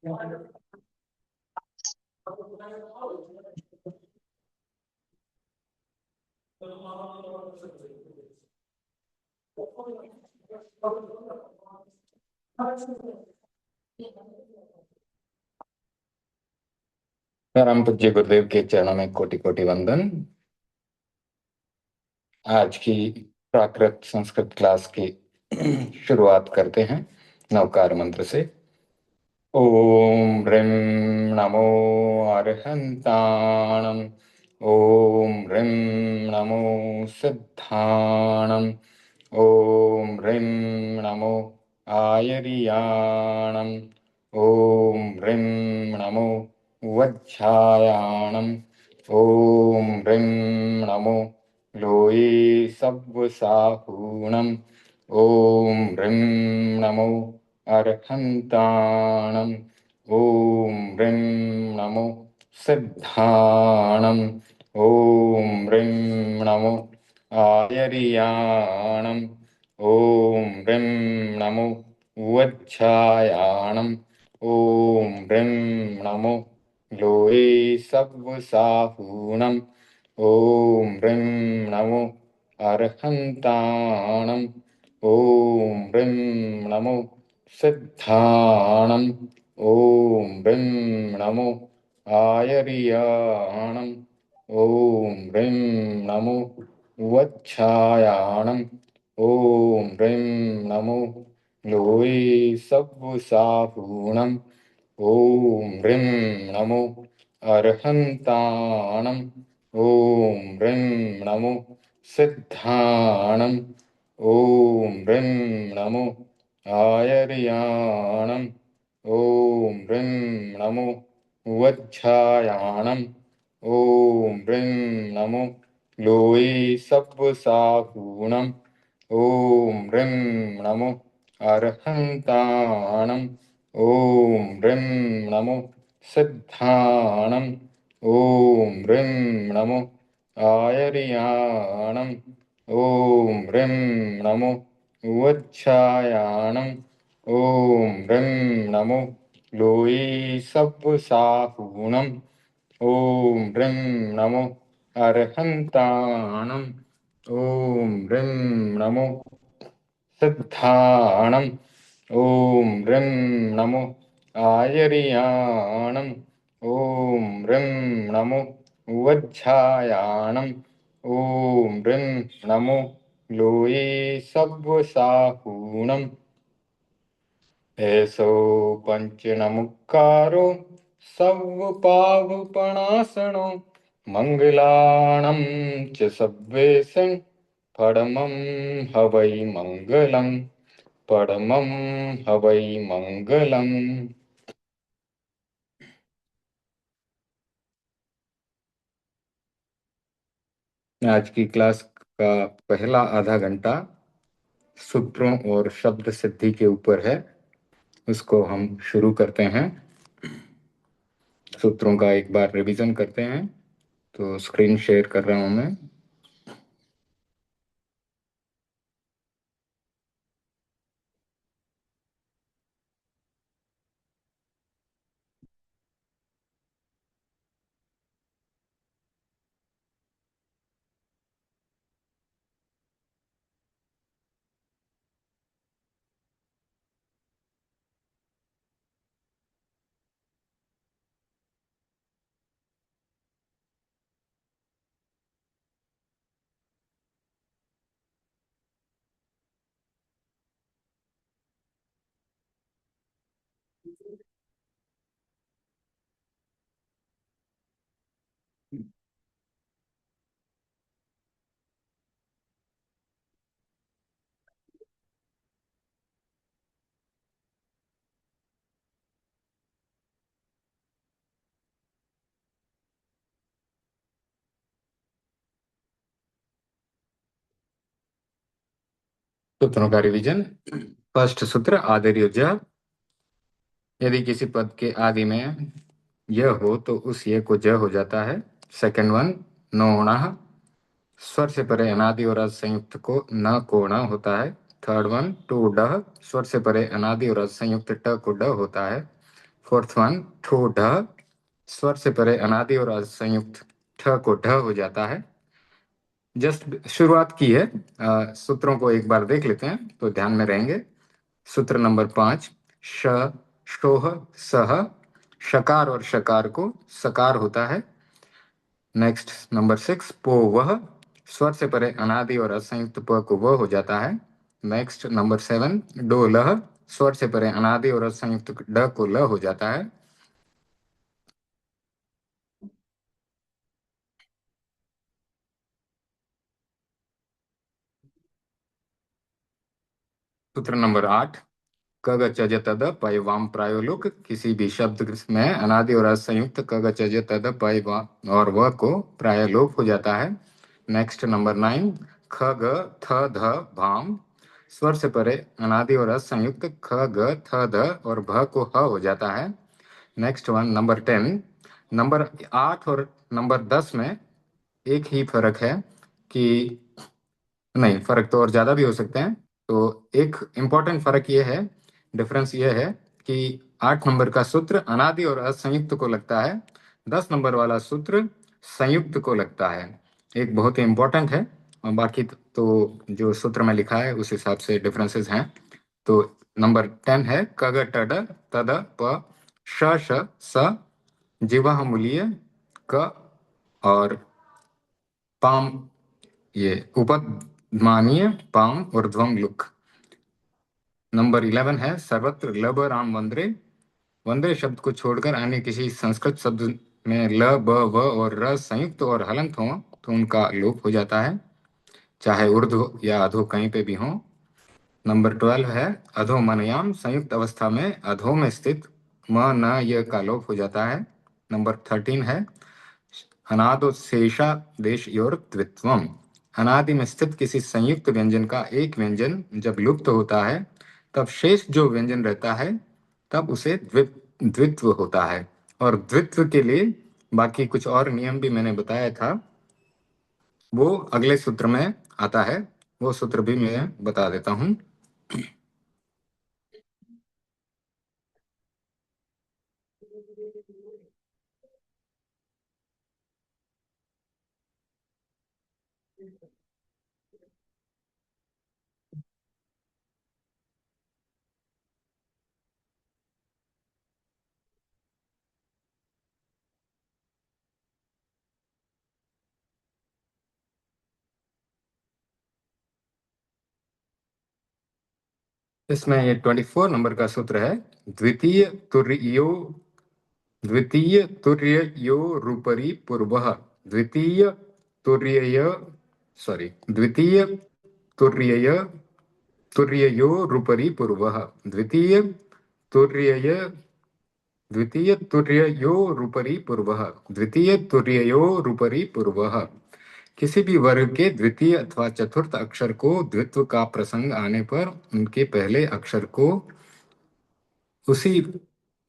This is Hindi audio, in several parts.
परम पूज्य गुरुदेव के चरणों में कोटि कोटि वंदन। आज की प्राकृत संस्कृत क्लास की शुरुआत करते हैं नवकार मंत्र से। ओम ह्रीं नमो अर्हन्ताणम्। ओम ह्रीं नमो सिद्धाणम्। ओम ह्रीं नमो आयर्याणम्। ओम ह्रीं नमो वज्झायाणम्। ओम ह्रीं नमो लोये सव्वसाहूणम्। ओम ह्रीं नमो अर्हन्ताणम्। ओम ह्रीं नमो सिद्धाणम्। ओम ह्रीं नमो आयर्याणम्। ओम ह्रीं नमो वज्झायाणम्। ओम ह्रीं नमो लोये सव्वसाहूणम्। ओम ह्रीं नमो अर्हन्ताणम्। ओम ह्रीं नमो सिद्धाणम्। ओम ह्रीं नमो आयर्याणम्। ओम ह्रीं नमो वज्झायाणम्। ओम ह्रीं नमो लोये सव्वसाहूणम्। ओम ह्रीं नमो अर्हन्ताणम्। ओम ह्रीं नमो सिद्धाणम्। ओम ह्रीं नमो आयर्याणम्। ओम ह्रीं नमो वज्झायाणम्। ओम ह्रीं नमो लोये सव्वसाहूणम्। ओम ह्रीं नमो अर्हन्ताणम्। ओम ह्रीं नमो सिद्धाणम्। ओम ह्रीं नमो आयर्याणम्। ओम ह्रीं नमो वज्झायाणम्। ओम ह्रीं नमो लोये सव्वसाहूणम्। ओम ह्रीं नमो अर्हन्ताणम्। ओम ह्रीं नमो सिद्धाणम्। ओम ह्रीं नमो आयर्याणम्। ओम ह्रीं नमो वज्झायाणम्। ओम ह्रीं नमो लोये सव्वसाहूणम्। ऐसो पंचनमुक्कारो सव्वपावपणासनो मंगलाणं च सव्वेशं परमं हवै मंगलम्। परमं हवै मंगलम्। आज की क्लास का पहला आधा घंटा सूत्रों और शब्द सिद्धि के ऊपर है। उसको हम शुरू करते हैं। सूत्रों का एक बार रिवीजन करते हैं। तो स्क्रीन शेयर कर रहा हूं मैं। सूत्रों का रिवीजन। फर्स्ट सूत्र आदिर्युज्य। यदि किसी पद के आदि में य हो तो उस ये को ज हो जाता है। सेकंड वन नोणः। स्वर से परे अनादि और रस संयुक्त को न को ण होता है। थर्ड वन टू डह। स्वर से परे अनादि और रस संयुक्त ट को ड होता है। फोर्थ वन ठो ढ, स्वर से परे अनादि और असंयुक्त ठ को ढ हो जाता है। जस्ट शुरुआत की है, सूत्रों को एक बार देख लेते हैं तो ध्यान में रहेंगे। सूत्र नंबर 5, श, शोह, सह, शकार और शकार को सकार होता है। नेक्स्ट नंबर 6, पो वह, स्वर से परे अनादि और असंयुक्त प को व हो जाता है। नेक्स्ट नंबर 7, डो लह, स्वर से परे अनादि और असंयुक्त ड को ल हो जाता है। सूत्र नंबर 8, कग चज तद पय वाम प्रायोलोक, किसी भी शब्द में अनादि और असंयुक्त कग चज तद पय वाम और व को प्रायलोप हो जाता है। नेक्स्ट नंबर 9, ख ग थ ध भाम, स्वर से परे अनादि और असंयुक्त ख ग थ ध और भ को ह हो जाता है। नेक्स्ट वन नंबर 10, नंबर 8 और नंबर 10 में एक ही फर्क है कि नहीं, फर्क तो और ज्यादा भी हो सकते हैं। तो एक इम्पॉर्टेंट फर्क ये है, डिफरेंस ये है कि 8 नंबर का सूत्र अनादि और असंयुक्त को लगता है, 10 नंबर वाला सूत्र संयुक्त को लगता है। एक बहुत ही इम्पोर्टेंट है, और बाकी तो जो सूत्र में लिखा है उस हिसाब से डिफरेंसेस हैं। तो नंबर 10 है कग टड तद प श श स जिह्वा मूलीय क और पाम, ये उपध्मानीय पाम ऊर्ध्वम लुक। नंबर 11 है सर्वत्र लब राम वंदरे, वंदे शब्द को छोड़कर अन्य किसी संस्कृत शब्द में ल ब व और र संयुक्त और हलंत हो तो उनका लोप हो जाता है, चाहे उर्दू हो या अधो कहीं पे भी हो। नंबर 12 है अधोमनयाम, संयुक्त अवस्था में अधो में स्थित म न य का लोप हो जाता है। नंबर 13 है अनादो शेषा देशयोर द्वित्वम, अनादि में स्थित किसी संयुक्त व्यंजन का एक व्यंजन जब लुप्त होता है तब शेष जो व्यंजन रहता है तब उसे द्वित्व होता है। और द्वित्व के लिए बाकी कुछ और नियम भी मैंने बताया था, वो अगले सूत्र में आता है, वो सूत्र भी मैं बता देता हूँ। इसमें ये 24 नंबर का सूत्र है, द्वितीय तुर्यो, द्वितीय तुर्ययोरुपरि पूर्वः, द्वितीय तुर्यय सॉरी द्वितीय तुर्यय तुर्ययोरुपरि पूर्वः, द्वितीय तुर्यय द्वितीय तुर्ययोरुपरि पूर्वः, द्वितीय तुर्ययोरुपरि पूर्वः। किसी भी वर्ग के द्वितीय अथवा चतुर्थ अक्षर को द्वित्व का प्रसंग आने पर उनके पहले अक्षर को उसी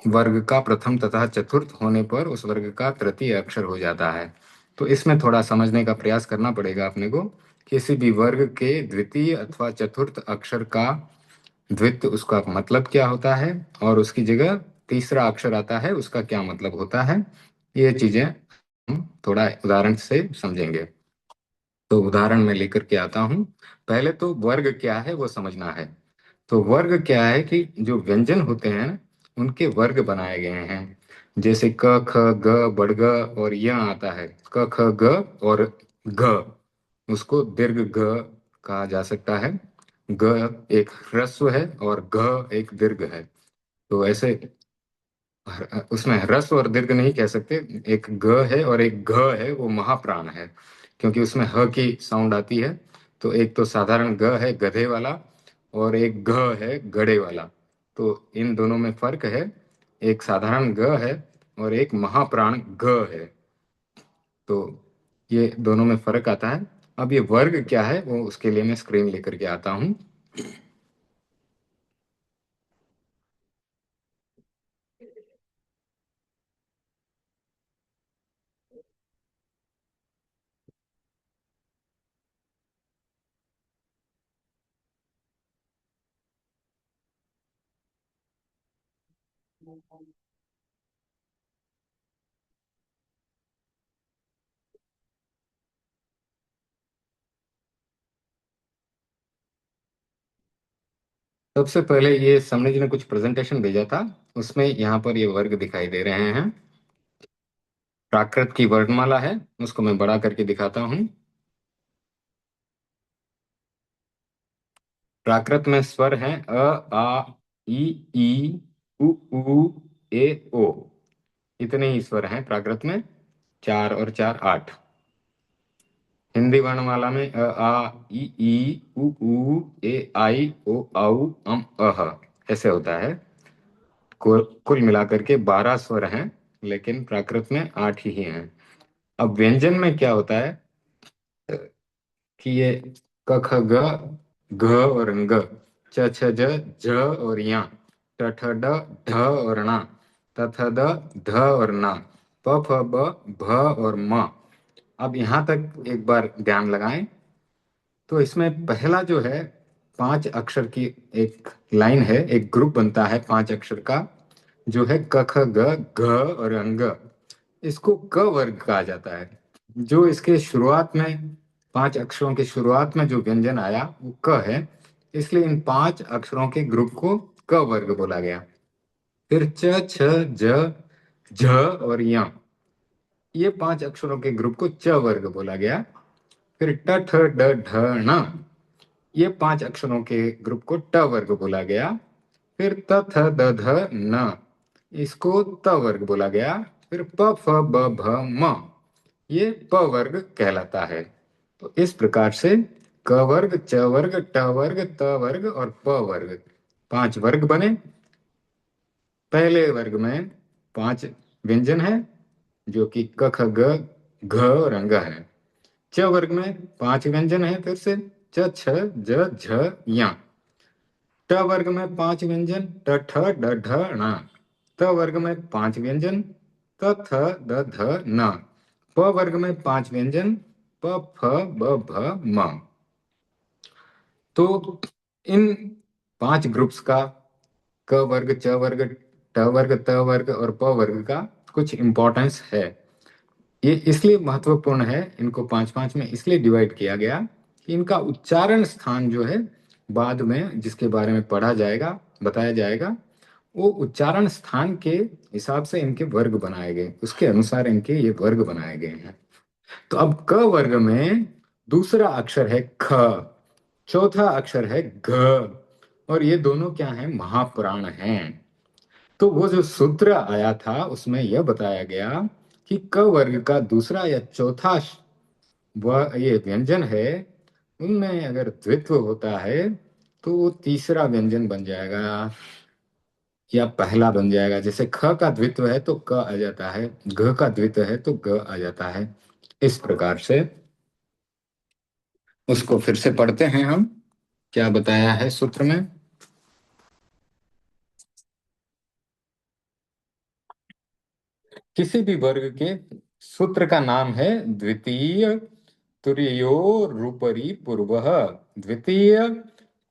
वर्ग का प्रथम तथा चतुर्थ होने पर उस वर्ग का तृतीय अक्षर हो जाता है। तो इसमें थोड़ा समझने का प्रयास करना पड़ेगा अपने को, किसी भी वर्ग के द्वितीय अथवा चतुर्थ अक्षर का द्वित्व उसका मतलब क्या होता है और उसकी जगह तीसरा अक्षर आता है उसका क्या मतलब होता है, ये चीजें हम थोड़ा उदाहरण से समझेंगे। तो उदाहरण में लेकर के आता हूँ। पहले तो वर्ग क्या है वो समझना है। तो वर्ग क्या है कि जो व्यंजन होते हैं उनके वर्ग बनाए गए हैं। जैसे क ख ग बड़ग और य आता है, क ख ग और घ, उसको दीर्घ ग कहा जा सकता है। ग एक ह्रस्व है और घ एक दीर्घ है। तो ऐसे उसमें ह्रस्व और दीर्घ नहीं कह सकते, एक ग है और एक घ है, वो महाप्राण है क्योंकि उसमें ह की साउंड आती है। तो एक तो साधारण ग है गधे वाला और एक घ है गड़े वाला। तो इन दोनों में फर्क है, एक साधारण ग है और एक महाप्राण घ है। तो ये दोनों में फर्क आता है। अब ये वर्ग क्या है वो उसके लिए मैं स्क्रीन लेकर के आता हूँ। सबसे पहले ये समझ ने कुछ प्रेजेंटेशन भेजा था, उसमें यहाँ पर ये वर्ग दिखाई दे रहे हैं। प्राकृत की वर्णमाला है, उसको मैं बड़ा करके दिखाता हूँ। प्राकृत में स्वर हैं अ, आ, ई, उ, ए, ओ। इतने ही स्वर हैं प्राकृत में, 4 और 4 8। हिंदी वर्णमाला में अ, आ, ई, उ, ए, आई, ओ, औ, अह ऐसे होता है। कुल मिलाकर के 12 स्वर हैं, लेकिन प्राकृत में 8 ही हैं। अब व्यंजन में क्या होता है कि ये क ख ग घ और ग, च छ ज झ और या, ट ठ ड ढ और ण, त थ द ध और न, प फ ब भ और म। अब यहाँ तक एक बार ध्यान लगाएं। तो इसमें पहला जो है 5 अक्षर की एक लाइन है, एक ग्रुप बनता है 5 अक्षर का, जो है क ख ग घ और अंग। इसको क वर्ग कहा जाता है। जो इसके शुरुआत में 5 अक्षरों के शुरुआत में जो व्यंजन आया वो क है, इसलिए इन 5 अक्षरों के ग्रुप को क वर्ग बोला गया। फिर च छ ज झ और य, ये 5 अक्षरों के ग्रुप को च वर्ग बोला गया। फिर ट ठ ड ढ ण, ये 5 अक्षरों के ग्रुप को ट वर्ग बोला गया। फिर त थ द ध न, इसको त वर्ग बोला गया। फिर प फ ब भ म, ये प वर्ग कहलाता है। तो इस प्रकार से क वर्ग, च वर्ग, ट वर्ग, त वर्ग और प वर्ग, 5 वर्ग बने। पहले वर्ग में 5 व्यंजन है, जो कि क ख ग घ और अंग है। च वर्ग में 5 व्यंजन है, फिर से च छ ज झ या। ट वर्ग में 5 व्यंजन, ट ठ ड ढ ण। त वर्ग में 5 व्यंजन, त थ द ध न। प वर्ग में 5 व्यंजन, प फ ब भ म। तो इन 5 ग्रुप्स का, क वर्ग, च वर्ग, ट वर्ग, त वर्ग और प वर्ग का कुछ इंपॉर्टेंस है। ये इसलिए महत्वपूर्ण है, इनको 5 5 में इसलिए डिवाइड किया गया कि इनका उच्चारण स्थान जो है, बाद में जिसके बारे में पढ़ा जाएगा, बताया जाएगा, वो उच्चारण स्थान के हिसाब से इनके वर्ग बनाए गए, उसके अनुसार इनके ये वर्ग बनाए गए हैं। तो अब क वर्ग में दूसरा अक्षर है ख, चौथा अक्षर है घ, और ये दोनों क्या हैं? महाप्राण हैं। तो वो जो सूत्र आया था उसमें यह बताया गया कि क वर्ग का दूसरा या चौथा वह ये व्यंजन है, उनमें अगर द्वित्व होता है तो वो तीसरा व्यंजन बन जाएगा या पहला बन जाएगा। जैसे ख का द्वित्व है तो क आ जाता है, घ का द्वित्व है तो ग आ जाता है। इस प्रकार से उसको फिर से पढ़ते हैं हम, क्या बताया है सूत्र में। किसी भी वर्ग के सूत्र का नाम है द्वितीय तुर्ययोरुपरि पूर्वः। द्वितीय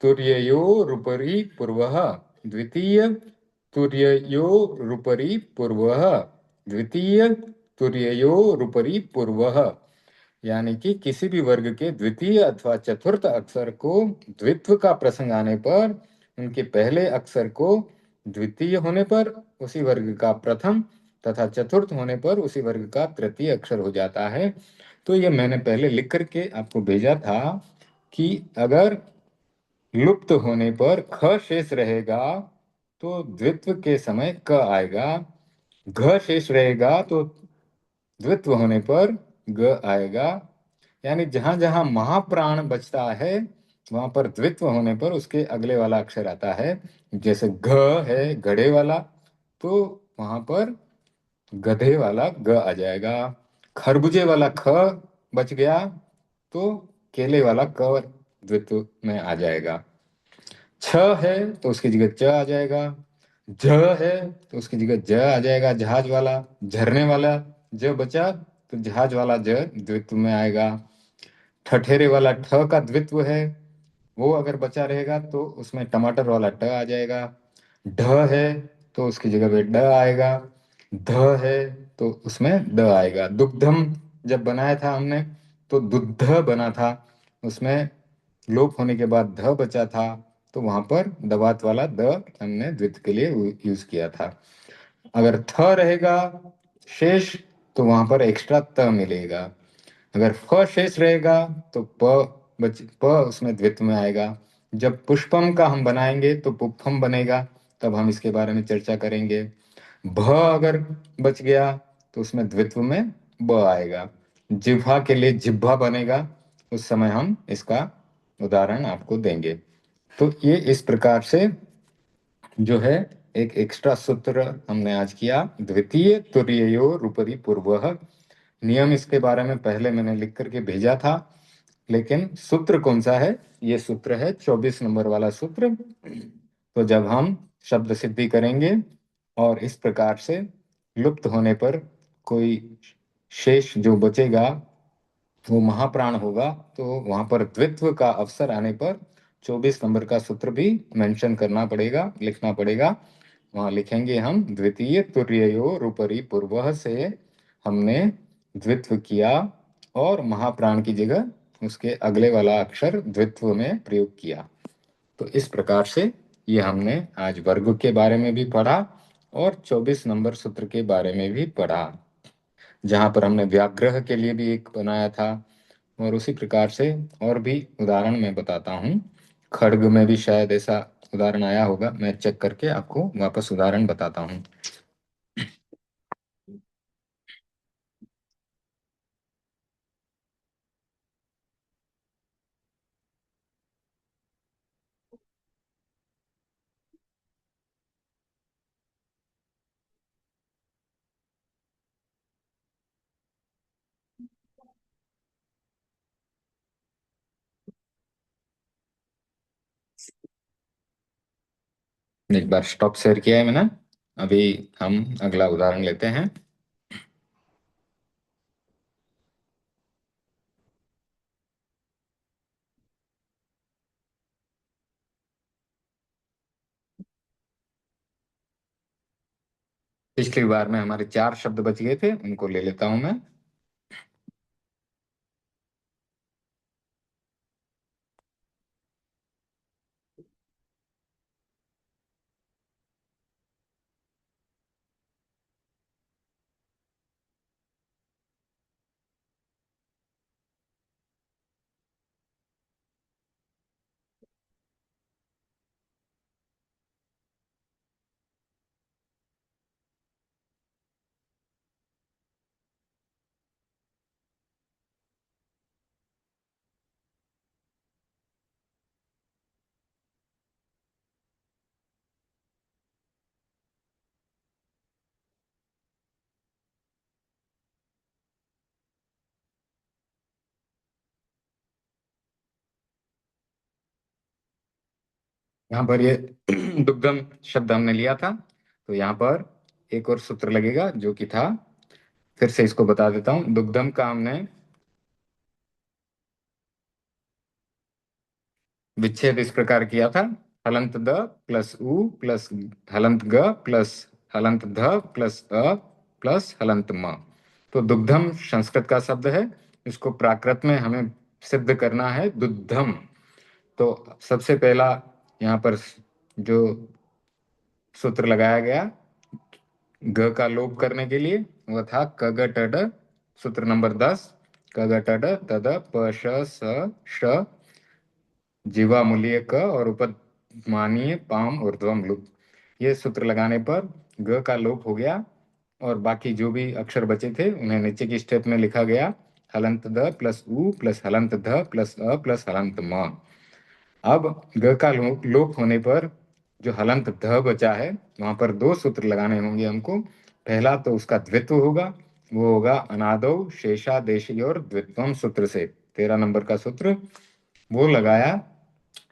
तुर्ययोरुपरि पूर्वः। द्वितीय तुर्ययोरुपरि पूर्वः। द्वितीय तुर्ययोरुपरि पूर्वः। यानी कि किसी भी वर्ग के द्वितीय अथवा चतुर्थ अक्षर को द्वित्व का प्रसंग आने पर उनके पहले अक्षर को द्वितीय होने पर उसी वर्ग का प्रथम, तथा चतुर्थ होने पर उसी वर्ग का तृतीय अक्षर हो जाता है। तो ये मैंने पहले लिख करके आपको भेजा था कि अगर लुप्त होने पर ख शेष रहेगा तो द्वित्व के समय क आएगा, घ शेष रहेगा तो द्वित्व होने पर ग आएगा। यानी जहां जहां महाप्राण बचता है वहां पर द्वित्व होने पर उसके अगले वाला अक्षर आता है। जैसे घ है घड़े वाला, तो वहां पर गधे वाला ग आ जाएगा। खरबूजे वाला ख बच गया तो केले वाला क द्वित्व में आ जाएगा। छ है तो उसकी जगह च आ जाएगा। झ है तो उसकी जगह ज आ जाएगा, जहाज वाला। झरने वाला ज बचा तो जहाज वाला ज द्वित्व में आएगा। ठठेरे वाला ठ का द्वित्व है, वो अगर बचा रहेगा तो उसमें टमाटर वाला ट आ जाएगा। ढ है तो उसकी जगह पे ड आएगा। ध है तो उसमें ड आएगा। दुग्धम जब बनाया था हमने तो दुग्ध बना था, उसमें लोप होने के बाद ध बचा था, तो वहां पर दबात वाला द हमने द्वित्व के लिए यूज किया था। अगर थ रहेगा शेष तो वहां पर एक्स्ट्रा त मिलेगा। अगर फ शेष रहेगा तो प उसमें द्वित्व में आएगा। जब पुष्पम का हम बनाएंगे तो पुप्पम बनेगा, तब हम इसके बारे में चर्चा करेंगे। भ अगर बच गया तो उसमें द्वित्व में ब आएगा। जिह्वा के लिए जिह्वा बनेगा, उस समय हम इसका उदाहरण आपको देंगे। तो ये इस प्रकार से जो है एक एक्स्ट्रा सूत्र हमने आज किया, द्वितीय तुर्ययोर उपरि पूर्वः। नियम इसके बारे में पहले मैंने लिख करके भेजा था, लेकिन सूत्र कौन सा है? ये सूत्र है 24 नंबर वाला सूत्र। तो जब हम शब्द सिद्धि करेंगे और इस प्रकार से लुप्त होने पर कोई शेष जो बचेगा वो महाप्राण होगा, तो वहां पर द्वित्व का अवसर आने पर 24 नंबर का सूत्र भी मेंशन करना पड़ेगा, लिखना पड़ेगा। वहां लिखेंगे हम द्वितीय तुर्ययोर उपरि पूर्वः से हमने द्वित्व किया और महाप्राण की जगह उसके अगले वाला अक्षर द्वित्व में प्रयोग किया। तो इस प्रकार से ये हमने आज वर्ग के बारे में भी पढ़ा और 24 नंबर सूत्र के बारे में भी पढ़ा, जहां पर हमने व्याग्रह के लिए भी एक बनाया था। और उसी प्रकार से और भी उदाहरण मैं बताता हूँ। खड्ग में भी शायद ऐसा उदाहरण आया होगा, मैं चेक करके आपको वापस उदाहरण बताता हूँ। एक बार स्टॉप शेयर किया है मैंने। अभी हम अगला उदाहरण लेते हैं। पिछली बार में हमारे 4 शब्द बच गए थे, उनको ले लेता हूं मैं। यहाँ पर ये दुग्धम शब्द हमने लिया था, तो यहाँ पर एक और सूत्र लगेगा जो कि था, फिर से इसको बता देता हूँ। दुग्धम का हमने विच्छेद इस प्रकार किया था, हलंत द प्लस उ प्लस हलंत ग प्लस हलंत ध प्लस अ प्लस हलंत म। तो दुग्धम संस्कृत का शब्द है, इसको प्राकृत में हमें सिद्ध करना है दुग्धम। तो सबसे पहला यहाँ पर जो सूत्र लगाया गया ग का लोप करने के लिए, वह था कग टड, सूत्र नंबर 10। कग टड तद प श स श जीवा मूल्य क और उपमानीय पाम ऊर्ध्वम लुप। ये सूत्र लगाने पर ग का लोप हो गया और बाकी जो भी अक्षर बचे थे उन्हें नीचे की स्टेप में लिखा गया, हलंत द प्लस उ प्लस हलंत ध प्लस अ प्लस हलंत म। अब ग का लोप होने पर जो हलंत ध बचा है वहां पर 2 सूत्र लगाने होंगे हमको। पहला तो उसका द्वित्व होगा, वो होगा अनादौ शेषादेशी और द्वित्वम सूत्र से, 13 नंबर का सूत्र वो लगाया।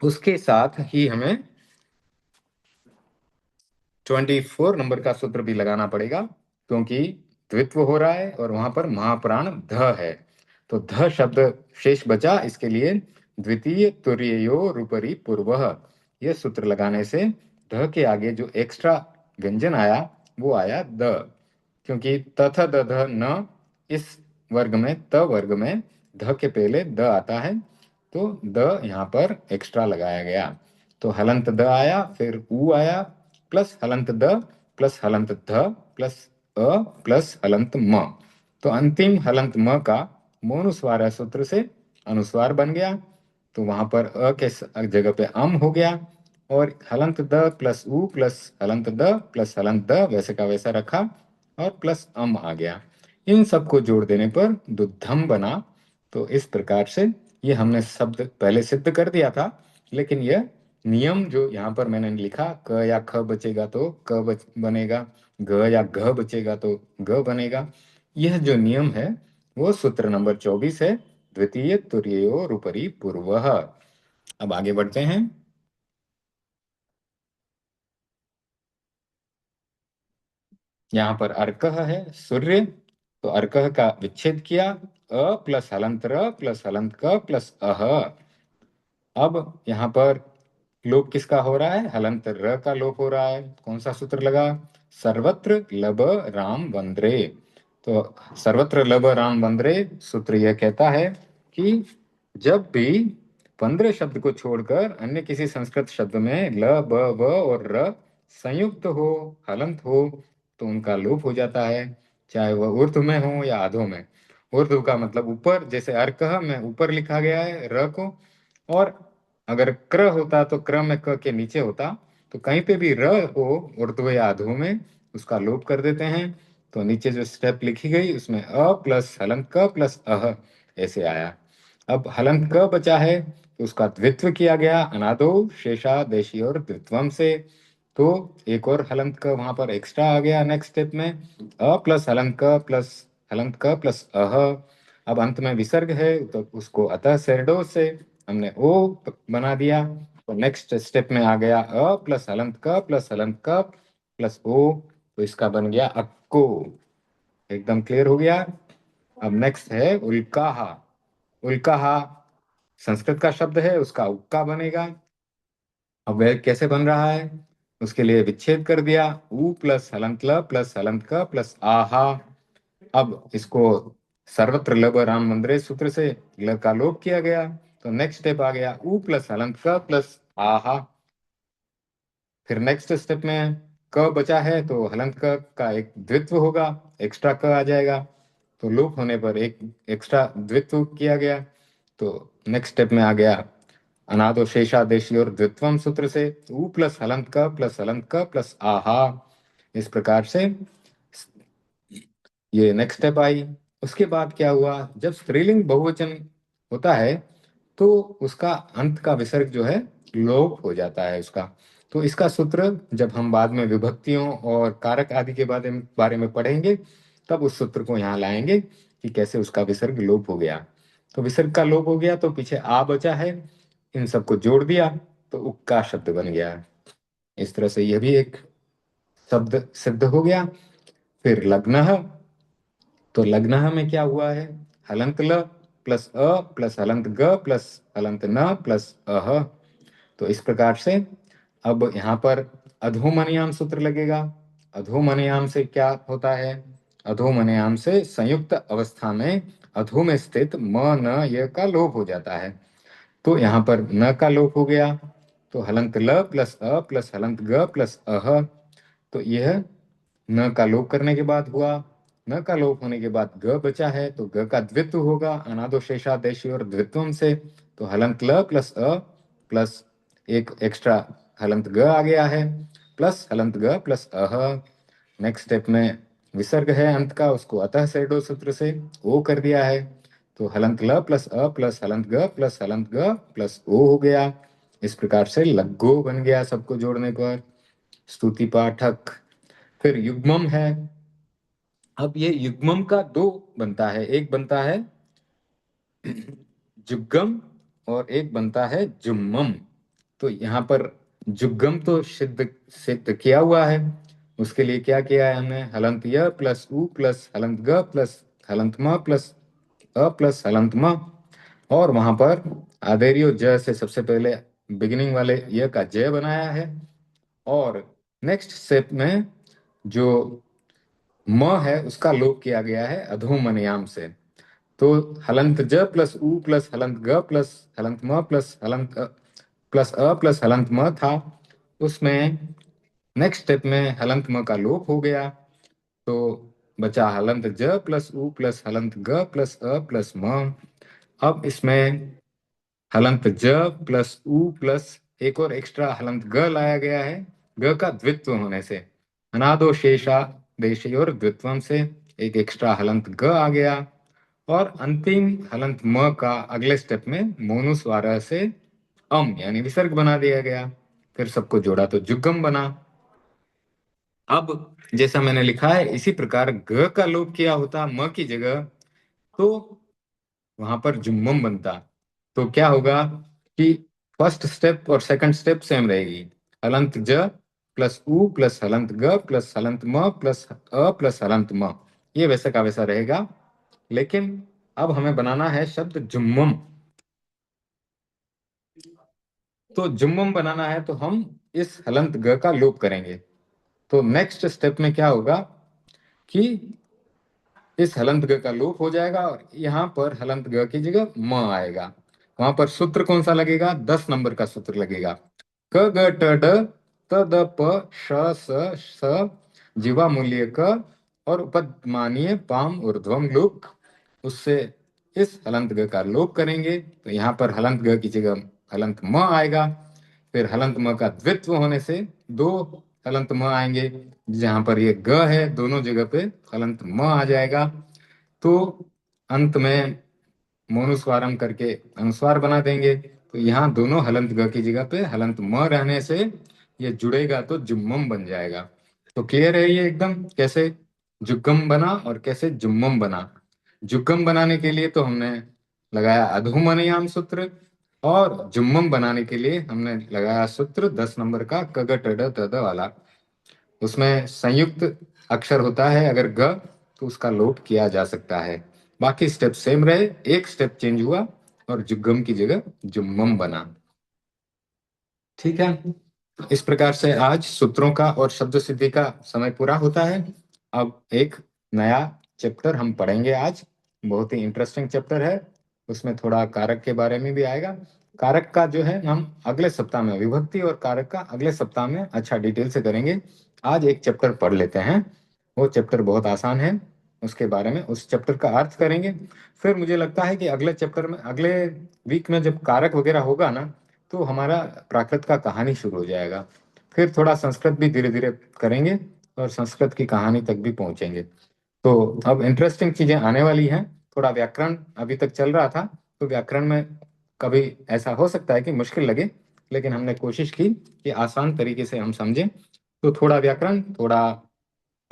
उसके साथ ही हमें 24 नंबर का सूत्र भी लगाना पड़ेगा, क्योंकि द्वित्व हो रहा है और वहां पर महाप्राण ध है। तो ध शब्द शेष बचा, इसके लिए द्वितीय तुर्ययोर उपरि पूर्वः, यह सूत्र लगाने से ध के आगे जो एक्स्ट्रा व्यंजन आया वो आया द। क्योंकि तथ दध न, इस वर्ग में त वर्ग में ध के पहले द आता है, तो द यहाँ पर एक्स्ट्रा लगाया गया। तो हलंत द आया, फिर ऊ आया, प्लस हलंत द, प्लस हलंत ध, प्लस अ, प्लस हलंत म। तो अंतिम हलंत म का मोनुस्वार सूत्र से अनुस्वार बन गया। तो वहां पर अ के जगह पे अम हो गया, और हलंत द प्लस ऊ प्लस हलंत द प्लस हलंत द वैसे का वैसा रखा, और प्लस अम आ गया। इन सबको जोड़ देने पर दुद्धम बना। तो इस प्रकार से ये हमने शब्द पहले सिद्ध कर दिया था, लेकिन यह नियम जो यहाँ पर मैंने लिखा, क या ख बचेगा तो बनेगा, ग या घ बचेगा तो ग बनेगा, यह जो नियम है वो सूत्र नंबर 24 है, द्वितीय तुर्योरुपरि पूर्वः। अब आगे बढ़ते हैं। यहाँ पर अर्कः है सूर्य, तो अर्कः का विच्छेद किया, अ प्लस हलंत र प्लस हलंत क प्लस अह। अब यहाँ पर लोप किसका हो रहा है? हलंत र का लोप हो रहा है। कौन सा सूत्र लगा? सर्वत्र लब राम वंद्रे। तो सर्वत्र लब राम वंद्रे सूत्र यह कहता है कि जब भी 15 शब्द को छोड़कर अन्य किसी संस्कृत शब्द में ल, ब, व और र संयुक्त हो, हलंत हो, तो उनका लोप हो जाता है, चाहे वह ऊर्ध्व में हो या अधो में। ऊर्ध्व का मतलब ऊपर, जैसे अर्कः में ऊपर लिखा गया है र को, और अगर क्र होता तो क्र में क के नीचे होता, तो कहीं पे भी र हो ऊर्ध्व या अधो में उसका लोप कर देते हैं। तो नीचे जो स्टेप लिखी गई उसमें अ प्लस हलंत क प्लस अह ऐसे आया। अब हलंत क बचा है, तो उसका द्वित्व किया गया अनादो शेषा देशी और द्वित्वम से। तो एक और हलंत क वहां पर एक्स्ट्रा आ गया नेक्स्ट स्टेप में, अ प्लस हलंत क प्लस हलंत क प्लस अह। अब अंत में विसर्ग है, तो उसको अतः सेरडो से हमने ओ बना दिया। तो नेक्स्ट स्टेप में आ गया अ प्लस हलंत क प्लस हलंत क प्लस ओ, तो इसका बन गया अक्को। एकदम क्लियर हो गया। अब नेक्स्ट है उल्काहा। उल्काहा संस्कृत का शब्द है, उसका उक्का बनेगा। अब वह कैसे बन रहा है? उसके लिए विच्छेद कर दिया, उ प्लस हलंत ल प्लस हलंत क प्लस आहा। अब इसको सर्वत्र लब राम मंदिरे सूत्र से ल का लोप किया गया। तो नेक्स्ट स्टेप आ गया उ प्लस हलंत क प्लस आहा। फिर नेक्स्ट स्टेप में क बचा है, तो हलंत क का एक द्वित्व होगा, एक्स्ट्रा क आ जाएगा। तो लोप होने पर एक एक्स्ट्रा द्वित्व किया गया। तो नेक्स्ट स्टेप में आ गया अनादो शेषादेशी और द्वित्वम सूत्र से उ प्लस हलंत क प्लस हलंत क प्लस आहा। इस प्रकार से ये नेक्स्ट स्टेप आई। उसके बाद क्या हुआ? जब स्त्रीलिंग बहुवचन होता है तो उसका अंत का विसर्ग जो है लोप हो जाता है उसका। तो इसका सूत्र जब हम बाद में विभक्तियों और कारक आदि के बारे में पढ़ेंगे, तब उस सूत्र को यहाँ लाएंगे कि कैसे उसका विसर्ग लोप हो गया। तो विसर्ग का लोप हो गया तो पीछे आ बचा है, इन सबको जोड़ दिया तो उक्का शब्द बन गया। इस तरह से यह भी एक शब्द सिद्ध हो गया। फिर लग्न, तो लग्न में क्या हुआ है? हलंत ल प्लस अ प्लस हलंत ग प्लस हलंत न प्लस अह। तो इस प्रकार से अब यहाँ पर अधोमनयाम सूत्र लगेगा। अधोमनयाम से क्या होता है? अधोमनयाम से संयुक्त अवस्था में अधो में स्थित म न य का लोप हो जाता है। तो यहाँ पर न का लोप हो गया, तो हलंत ल प्लस अ प्लस हलंत ग प्लस अह। तो यह न का लोप करने के बाद हुआ। न का लोप होने के बाद ग बचा है, तो ग का द्वित्व होगा अनादो शेषादेशी और द्वित्वम से। तो हलंत ल प्लस अ प्लस एक एक्स्ट्रा हलंत ग आ गया है, प्लस हलंत ग प्लस अह। नेक्स्ट स्टेप में विसर्ग है अंत का, उसको अतः सेडो सूत्र से ओ कर दिया है। तो हलंत ल प्लस अ प्लस हलंत ग प्लस हलंत ग प्लस ओ हो गया। इस प्रकार से लग्गो बन गया सबको जोड़ने पर। स्तुति पाठक। फिर युग्मम है। अब ये युग्मम का दो बनता है, एक बनता है जुग्गम और एक बनता है जुम्मम। तो यहाँ पर जुग्गम तो सिद्ध सिद्ध किया हुआ है। उसके लिए क्या किया है हमने? हलंत य प्लस उ प्लस हलंत ग प्लस हलंत म प्लस अ प्लस हलंत म, और वहां पर आदेर्यो ज से सबसे पहले बिगिनिंग वाले य का जय बनाया है। और नेक्स्ट स्टेप में जो म है उसका लोप किया गया है अधोमनयाम से। तो हलंत ज प्लस उ प्लस हलंत ग प्लस हलंत म प्लस हलंत प्लस अ प्लस हलंत म था, उसमें नेक्स्ट स्टेप में हलंत म का लोप हो गया, तो बचा हलंत ज प्लस उ प्लस हलंत ग प्लस अ प्लस म। अब इसमें हलंत ज प्लस उ प्लस एक और एक्स्ट्रा हलंत ग लाया गया है, ग का द्वित्व होने से, अनादो शेषा देशयोर द्वित्वम से एक एक्स्ट्रा हलंत ग आ गया। और अंतिम हलंत म का अगले स्टेप में मोनुस्वार से यानी विसर्ग बना दिया गया, फिर सबको जोड़ा तो जुगम बना। अब जैसा मैंने लिखा है इसी प्रकार ग का लोप किया होता म की जगह, तो वहां पर जुम्मम बनता। तो क्या होगा कि फर्स्ट स्टेप और सेकंड स्टेप सेम रहेगी, हलंत ज प्लस उ प्लस हलंत ग प्लस हलंत म प्लस अ प्लस हलंत म, ये वैसे का वैसा रहेगा। लेकिन अब हमें बनाना है शब्द जुम्मम। तो जुम्मम बनाना है तो हम इस हलंत ग का लोप करेंगे। तो नेक्स्ट स्टेप में क्या होगा कि इस हलंत ग का लोप हो जाएगा और यहाँ पर हलंत ग की जगह म आएगा। वहां पर सूत्र कौन सा लगेगा, 10 नंबर का सूत्र लगेगा, क ग ट ड त द प श स स जीवा मूल्य क और उपमानीय पाम ऊर्ध्वम लुक। उससे इस हलंत ग का लोप करेंगे तो यहाँ पर हलंत ग की जगह हलंत म आएगा, फिर हलंत म का द्वित्व होने से दो हलंत म आएंगे, जहां पर ये ग है दोनों जगह पे हलंत म आ जाएगा। तो अंत में मोनुस्वारम करके अनुस्वार बना देंगे, तो यहाँ दोनों हलंत ग की जगह पे हलंत म रहने से ये जुड़ेगा तो जुम्मम बन जाएगा। तो क्लियर है ये एकदम कैसे जुगम बना और कैसे जुम्मम बना। जुगम बनाने के लिए तो हमने लगाया अधोमनयाम सूत्र, और जुम्मम बनाने के लिए हमने लगाया सूत्र 10 नंबर का कग टड तद वाला। उसमें संयुक्त अक्षर होता है अगर ग, तो उसका लोप किया जा सकता है। बाकी स्टेप सेम रहे, एक स्टेप चेंज हुआ और जुगम की जगह जुम्मम बना। ठीक है, इस प्रकार से आज सूत्रों का और शब्द सिद्धि का समय पूरा होता है। अब एक नया चैप्टर हम पढ़ेंगे आज, बहुत ही इंटरेस्टिंग चैप्टर है, उसमें थोड़ा कारक के बारे में भी आएगा। कारक का जो है हम अगले सप्ताह में, विभक्ति और कारक का अगले सप्ताह में अच्छा डिटेल से करेंगे। आज एक चैप्टर पढ़ लेते हैं, वो चैप्टर बहुत आसान है, उसके बारे में उस चैप्टर का अर्थ करेंगे। फिर मुझे लगता है कि अगले चैप्टर में, अगले वीक में जब कारक वगैरह होगा ना, तो हमारा प्राकृत का कहानी शुरू हो जाएगा। फिर थोड़ा संस्कृत भी धीरे धीरे करेंगे और संस्कृत की कहानी तक भी पहुंचेंगे। तो अब इंटरेस्टिंग चीजें आने वाली हैं। थोड़ा व्याकरण अभी तक चल रहा था, तो व्याकरण में कभी ऐसा हो सकता है कि मुश्किल लगे, लेकिन हमने कोशिश की कि आसान तरीके से हम समझें। तो थोड़ा व्याकरण, थोड़ा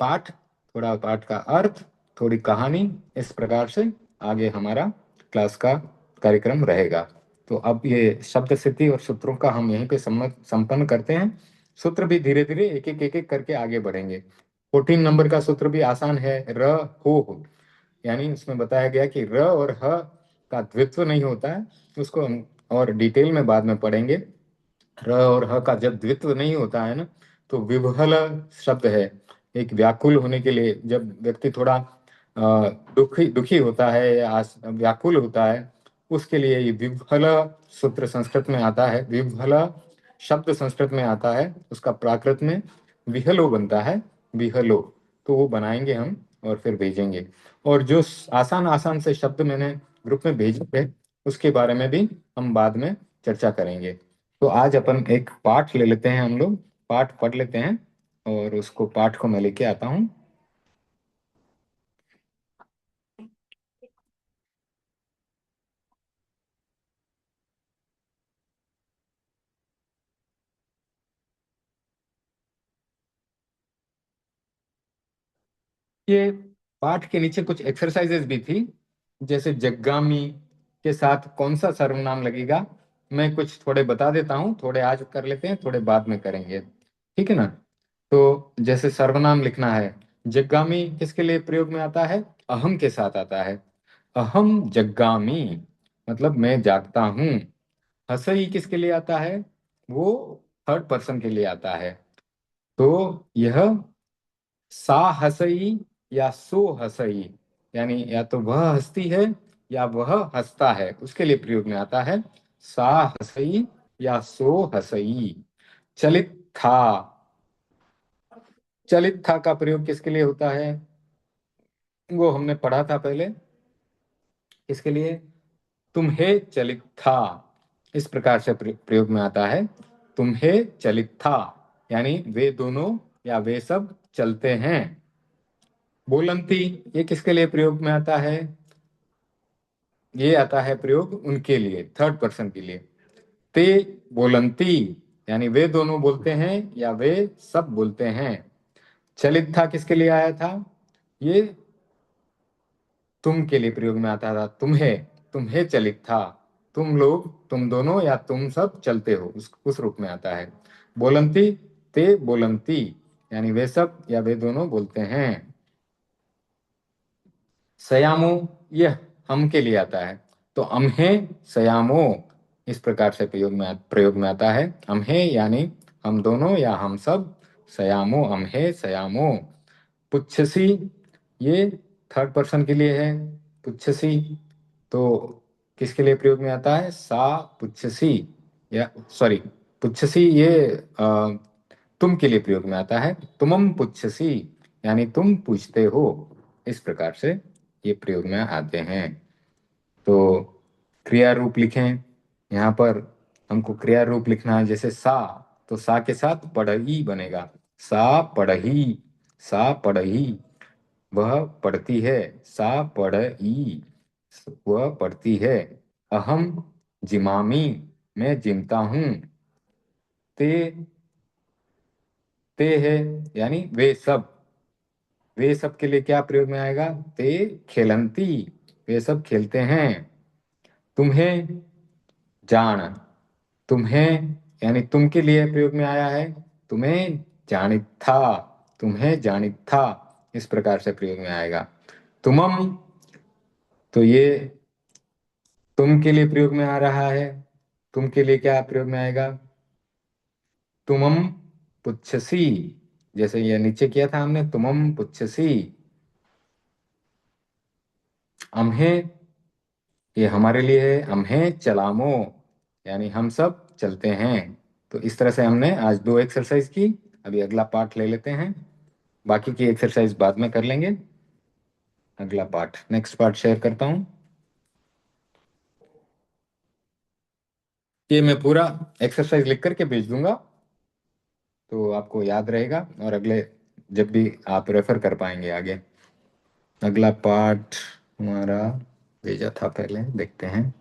पाठ, थोड़ा पाठ का अर्थ, थोड़ी कहानी, इस प्रकार से आगे हमारा क्लास का कार्यक्रम रहेगा। तो अब ये शब्द सिद्धि और सूत्रों का हम यहीं पे संपन्न करते हैं। सूत्र भी धीरे धीरे एक एक करके आगे बढ़ेंगे। 14 नंबर का सूत्र भी आसान है, र हो, यानी उसमें बताया गया कि र और ह का द्वित्व नहीं होता है, उसको हम और डिटेल में बाद में पढ़ेंगे। र और ह का जब द्वित्व नहीं होता है ना, तो विह्वल शब्द है। एक व्याकुल होने के लिए, जब व्यक्ति थोड़ा दुखी दुखी होता है या व्याकुल होता है, उसके लिए ये विह्वल सूत्र संस्कृत में आता है। विह्वल शब्द संस्कृत में आता है, उसका प्राकृत में विहलो बनता है, विहलो। तो वो बनाएंगे हम और फिर भेजेंगे। और जो आसान आसान से शब्द मैंने ग्रुप में भेजे थे, उसके बारे में भी हम बाद में चर्चा करेंगे। तो आज अपन एक पाठ ले लेते हैं, हम लोग पाठ पढ़ लेते हैं, और उसको पाठ को मैं लेके आता हूँ। ये पाठ के नीचे कुछ एक्सरसाइजेस भी थी, जैसे जग्गामी के साथ कौन सा सर्वनाम लगेगा, मैं कुछ थोड़े बता देता हूँ, थोड़े आज कर लेते हैं, थोड़े बाद में करेंगे, ठीक है ना। तो जैसे सर्वनाम लिखना है, जग्गामी किसके लिए प्रयोग में आता है, अहम के साथ आता है। अहम जग्गामी मतलब मैं जागता हूँ। हसई किसके लिए आता है, वो थर्ड पर्सन के लिए आता है। तो यह सा हसई या सो हसई, यानी या तो वह हंसती है या वह हंसता है, उसके लिए प्रयोग में आता है सा हसई या सो हसई। चलित था, चलित था का प्रयोग किसके लिए होता है, वो हमने पढ़ा था पहले। इसके लिए तुम्हें चलित था, इस प्रकार से प्रयोग में आता है। तुम्हें चलित था यानी वे दोनों या वे सब चलते हैं। बोलंती, ये किसके लिए प्रयोग में आता है, ये आता है प्रयोग उनके लिए, थर्ड पर्सन के लिए। ते बोलंती यानी वे दोनों बोलते हैं या वे सब बोलते हैं। चलित था किसके लिए आया था, ये तुम के लिए प्रयोग में आता था। तुम्हें, तुम्हें चलित था, तुम लोग, तुम दोनों या तुम सब चलते हो, उस रूप में आता है। बोलंती, ते बोलंती यानी वे सब या वे दोनों बोलते हैं। सयामो, यह हम के लिए आता है, तो अम्हे सयामो इस प्रकार से प्रयोग में आता है। अम्हे यानी हम दोनों या हम सब, सयामो अम्हे सयामो। पुच्छसी, ये थर्ड पर्सन के लिए है। पुच्छसी तो किसके लिए प्रयोग में आता है, सा पुच्छसी, या सॉरी, पुच्छसी ये तुम के लिए प्रयोग में आता है। तुमम पुच्छसी यानी तुम पूछते हो, इस प्रकार से ये प्रयोग में आते हैं। तो क्रिया रूप लिखें, यहाँ पर हमको क्रिया रूप लिखना है। जैसे सा, तो सा के साथ पढ़ई बनेगा, सा पढ़ई, सा पढ़ई, वह पढ़ती है, सा पढ़ई, वह पढ़ती है। अहम जिमामी, मैं जिमता हूँ। ते, ते है यानी वे सब, वे सब के लिए क्या प्रयोग में आएगा, ते खेलंती, वे सब खेलते हैं। तुम्हें जान, तुम्हें यानी तुम के लिए प्रयोग में आया है। तुम्हें जानित था, तुम्हें जानित था, इस प्रकार से प्रयोग में आएगा। तुमम, तो ये तुम के लिए प्रयोग में आ रहा है। तुम के लिए क्या प्रयोग में आएगा, तुमम पुच्छसी, जैसे ये नीचे किया था हमने, तुमम पुच्छसी। अम्हे, ये हमारे लिए है, अम्हे चलामो यानी हम सब चलते हैं। तो इस तरह से हमने आज 2 एक्सरसाइज की। अभी अगला पार्ट ले लेते हैं, बाकी की एक्सरसाइज बाद में कर लेंगे। अगला पार्ट, नेक्स्ट पार्ट शेयर करता हूँ। ये मैं पूरा एक्सरसाइज लिख करके भेज दूंगा, तो आपको याद रहेगा और अगले जब भी आप रेफर कर पाएंगे आगे। अगला पार्ट हमारा भेजा था पहले, देखते हैं।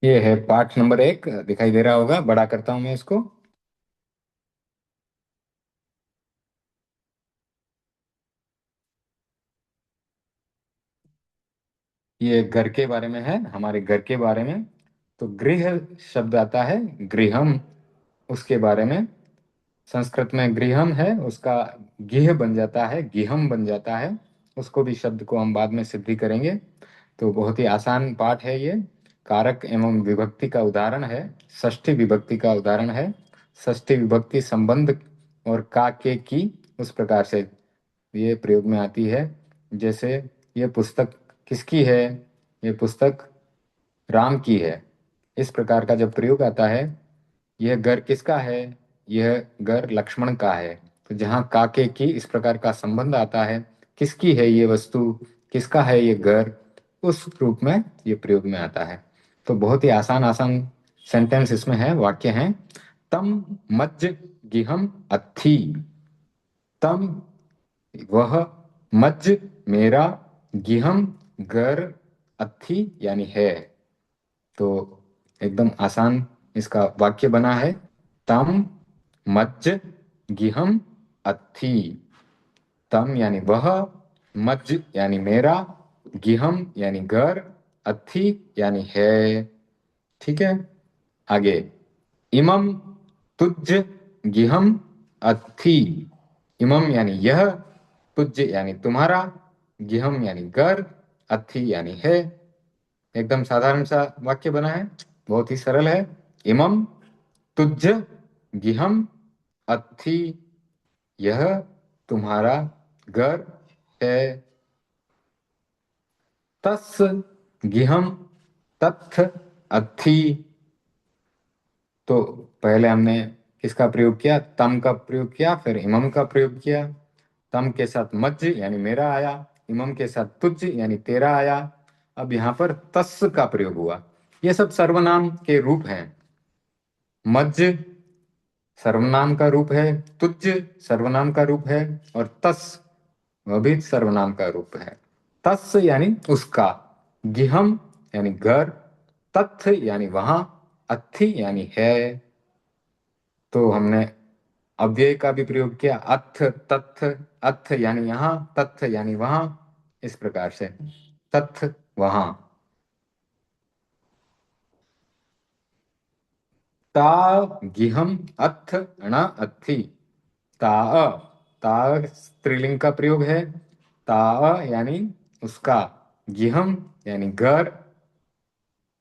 ये है पार्ट नंबर 1, दिखाई दे रहा होगा, बड़ा करता हूं मैं इसको। ये घर के बारे में है, हमारे घर के बारे में। तो गृह शब्द आता है, गृहम, उसके बारे में। संस्कृत में गृहम है, उसका गिह बन जाता है, गिहम बन जाता है। उसको भी शब्द को हम बाद में सिद्धि करेंगे। तो बहुत ही आसान पाठ है ये। कारक एवं विभक्ति का उदाहरण है, षष्ठी विभक्ति का उदाहरण है। षष्ठी विभक्ति संबंध और का के की, उस प्रकार से ये प्रयोग में आती है। जैसे ये पुस्तक किसकी है, ये पुस्तक राम की है, इस प्रकार का जब प्रयोग आता है। यह घर किसका है, यह घर लक्ष्मण का है। तो जहाँ काके की इस प्रकार का संबंध आता है, किसकी है ये वस्तु, किसका है ये घर, उस रूप में ये प्रयोग में आता है। तो बहुत ही आसान आसान सेंटेंस इसमें है, वाक्य हैं। तम मज्ज गिहम अत्थी, तम वह, मज्ज मेरा, गिहम घर, अत्थी यानी है। तो एकदम आसान इसका वाक्य बना है। तम मज्ज गिहम अत्थी, तम यानी वह, मज्ज यानी मेरा, गिहम यानी घर, अत्थी यानी है। ठीक है, आगे। इमम तुज्ज गिहम अत्थी, इमम यानी यह, तुज्ज यानी तुम्हारा, गिहम यानी घर, अत्थी यानी है। एकदम साधारण सा वाक्य बना है, बहुत ही सरल है। इमम तुज्ज गिहम अत्थि, यह तुम्हारा घर है। तस् गिहम तत्थ अत्थि, तो पहले हमने किसका प्रयोग किया, तम का प्रयोग किया, फिर इमम का प्रयोग किया। तम के साथ मज्ज यानी मेरा आया, इमम के साथ तुज यानी तेरा आया। अब यहाँ पर तस् का प्रयोग हुआ। ये सब सर्वनाम के रूप हैं। मज्ज सर्वनाम का रूप है, तुज सर्वनाम का रूप है, और तस् वह भी सर्वनाम का रूप है। तस् यानी उसका, गिहम यानी घर, तथ यानी वहां, अत्थि यानी है। तो हमने अव्यय का भी प्रयोग किया, अथ तथ, अथ यानी यहाँ, तथ यानी वहां, इस प्रकार से तथ वहां। ता गिहम अथ ण अत्थि, ता, ता स्त्रीलिंग का प्रयोग है। ता यानी उसका, गिहम यानी घर,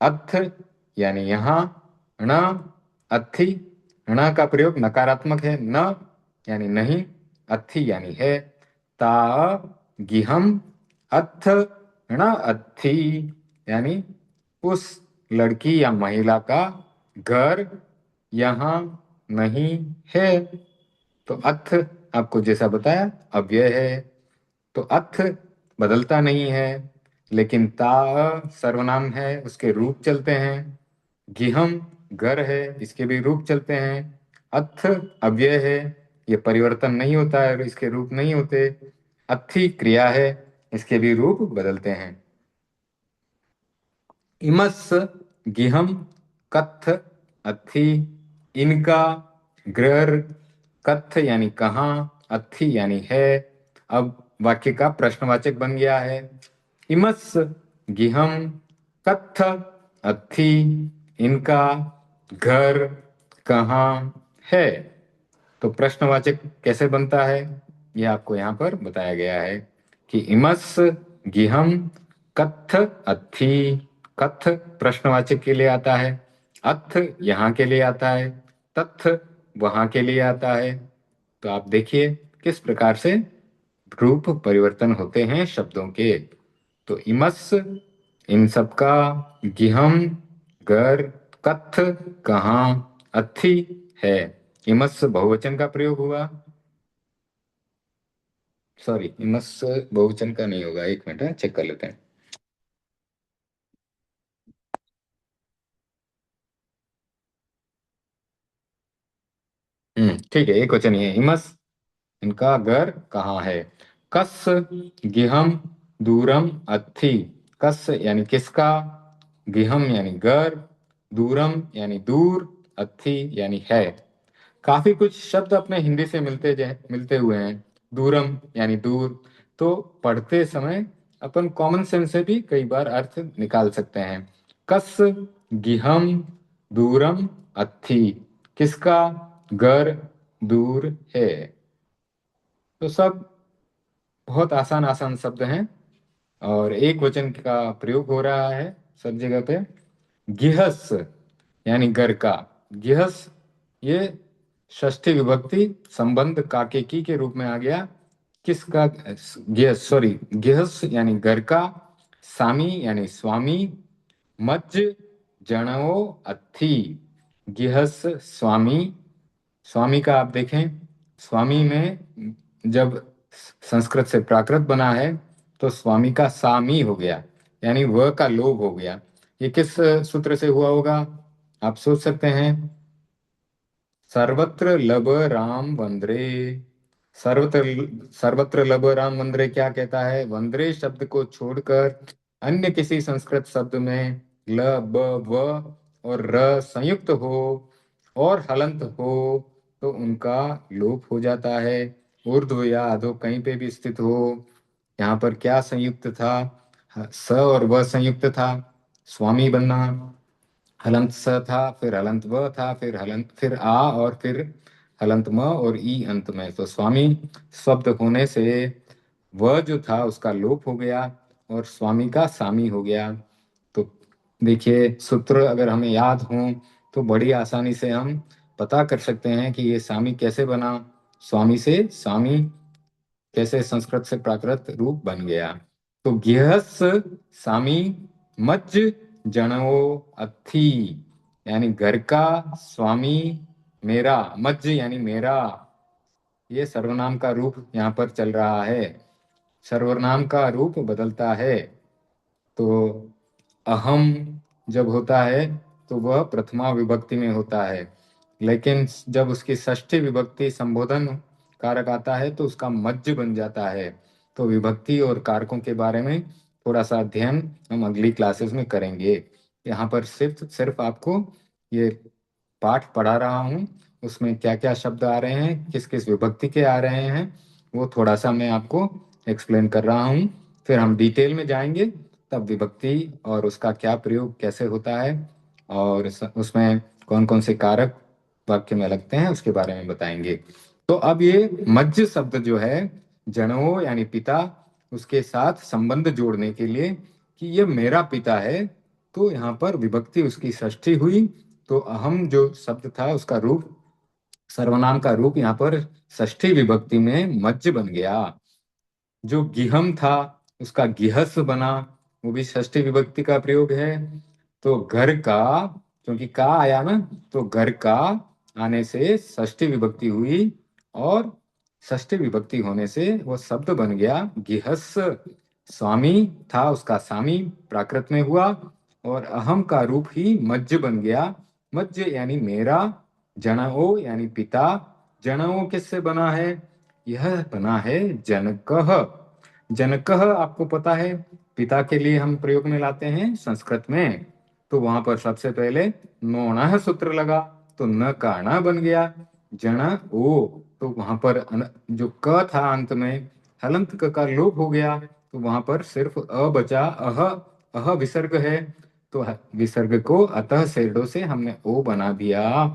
अथ यानी यहाँ, ण अत्थि, ण का प्रयोग नकारात्मक है, न यानी नहीं, अत्थि यानी है। ता गिहम अथ ण अत्थि, यानी उस लड़की या महिला का घर यहाँ नहीं है। तो अथ आपको जैसा बताया अव्यय है, तो अथ बदलता नहीं है, लेकिन ता सर्वनाम है, उसके रूप चलते हैं। गिहम घर है, इसके भी रूप चलते हैं। अथ अव्यय है, ये परिवर्तन नहीं होता है और इसके रूप नहीं होते। अत्थि क्रिया है, इसके भी रूप बदलते हैं। इमस गिहम कथ अत्थि, इनका ग्रह, कथ यानी कहाँ, अत्थि यानी है। अब वाक्य का प्रश्नवाचक बन गया है। इमस गिहम कथ अत्थि, इनका घर कहाँ है। तो प्रश्नवाचक कैसे बनता है, यह आपको यहाँ पर बताया गया है कि इमस गिहम कथ अत्थि, कथ प्रश्नवाचक के लिए आता है, अथ यहाँ के लिए आता है, तथ वहां के लिए आता है। तो आप देखिए किस प्रकार से रूप परिवर्तन होते हैं शब्दों के। तो इमस इन सब का, गिहम घर, कथ कहाँ, अत्थि है। इमस बहुवचन का प्रयोग हुआ, सॉरी इमस बहुवचन का नहीं होगा, एक मिनट है चेक कर लेते हैं। ठीक है, एक वचन ही है इमस, इनका घर कहाँ है। कस गिहम दूरम अत्थि, कस यानी किसका, गिहम यानी घर, दूरम यानी दूर, अत्थि यानी है। काफी कुछ शब्द अपने हिंदी से मिलते हुए हैं। दूरम यानी दूर, तो पढ़ते समय अपन कॉमन सेंस से भी कई बार अर्थ निकाल सकते हैं। कस गिहम दूरम अत्थि, किसका घर दूर है। तो सब बहुत आसान आसान शब्द हैं, और एक वचन का प्रयोग हो रहा है सब जगह पे। गिहस यानी घर का, गिहस ये षष्ठी विभक्ति संबंध काकेकी के रूप में आ गया। किसका, गिहस, सॉरी गिहस यानी घर का, सामी यानी स्वामी, मज्ज जणो अत्थि, गिहस स्वामी। स्वामी का आप देखें, स्वामी में जब संस्कृत से प्राकृत बना है तो स्वामी का सामी हो गया, यानी वह का लोभ हो गया। ये किस सूत्र से हुआ होगा, आप सोच सकते हैं। सर्वत्र लब राम वंद्रे, सर्वत्र सर्वत्र लब राम वंद्रे क्या कहता है, वंद्रे शब्द को छोड़कर अन्य किसी संस्कृत शब्द में ल ब व और र संयुक्त हो और हलंत हो तो उनका लोप हो जाता है। ऊर्ध्व या अधो कहीं पे भी स्थित हो। यहाँ पर क्या संयुक्त था, स और व संयुक्त था, स्वामी बनना। हलंत स था, फिर हलंत व था, फिर हलंत, फिर आ, और फिर हलंत म और ई अंत में। तो स्वामी शब्द होने से वह जो था उसका लोप हो गया और स्वामी का सामी हो गया। तो देखिए सूत्र अगर हमें याद हो तो बड़ी आसानी से हम पता कर सकते हैं कि ये सामी कैसे बना, स्वामी से सामी कैसे संस्कृत से प्राकृत रूप बन गया। तो गिहस सामी मज्ज जणो अथी, यानी घर का स्वामी मेरा, मज्ज यानी मेरा, ये सर्वनाम का रूप यहाँ पर चल रहा है। सर्वनाम का रूप बदलता है तो अहम जब होता है तो वह प्रथमा विभक्ति में होता है, लेकिन जब उसकी षष्ठी विभक्ति संबोधन कारक आता है तो उसका मज्ज बन जाता है। तो विभक्ति और कारकों के बारे में थोड़ा सा अध्ययन हम अगली क्लासेस में करेंगे। यहाँ पर सिर्फ सिर्फ आपको ये पाठ पढ़ा रहा हूँ, उसमें क्या क्या शब्द आ रहे हैं, किस किस विभक्ति के आ रहे हैं, वो थोड़ा सा मैं आपको एक्सप्लेन कर रहा हूँ। फिर हम डिटेल में जाएंगे, तब विभक्ति और उसका क्या प्रयोग कैसे होता है और उसमें कौन कौन से कारक वाक्य में लगते हैं उसके बारे में बताएंगे। तो अब ये मज्ज शब्द जो है जनो यानी पिता, उसके साथ संबंध जोड़ने के लिए कि ये मेरा पिता है, तो यहाँ पर विभक्ति उसकी षष्ठी हुई, तो अहम जो शब्द था उसका रूप, सर्वनाम का रूप यहाँ पर षष्ठी विभक्ति में मज्ज बन गया। जो गिहम था उसका गिहस बना, वो भी षष्ठी विभक्ति का प्रयोग है। तो घर का, क्योंकि का आया ना, तो घर का आने से षष्ठी विभक्ति हुई और षष्ठी विभक्ति होने से वो शब्द बन गया गिहस। स्वामी था उसका सामी प्राकृत में हुआ और अहम का रूप ही मज्ज बन गया। मज्ज यानी मेरा, जनो यानी पिता। जनो किससे बना है? यह बना है जनकः। जनकः आपको पता है पिता के लिए हम प्रयोग में लाते हैं संस्कृत में, तो वहां पर सबसे पहले नोणः सूत्र लगा तो न का न बन गया। जन ओ, तो वहां पर जो क था अंत में हलंत क का लोप हो गया, तो वहां पर सिर्फ अ बचा, अह विसर्ग है, तो विसर्ग को अतः शेरडो से हमने ओ बना दिया,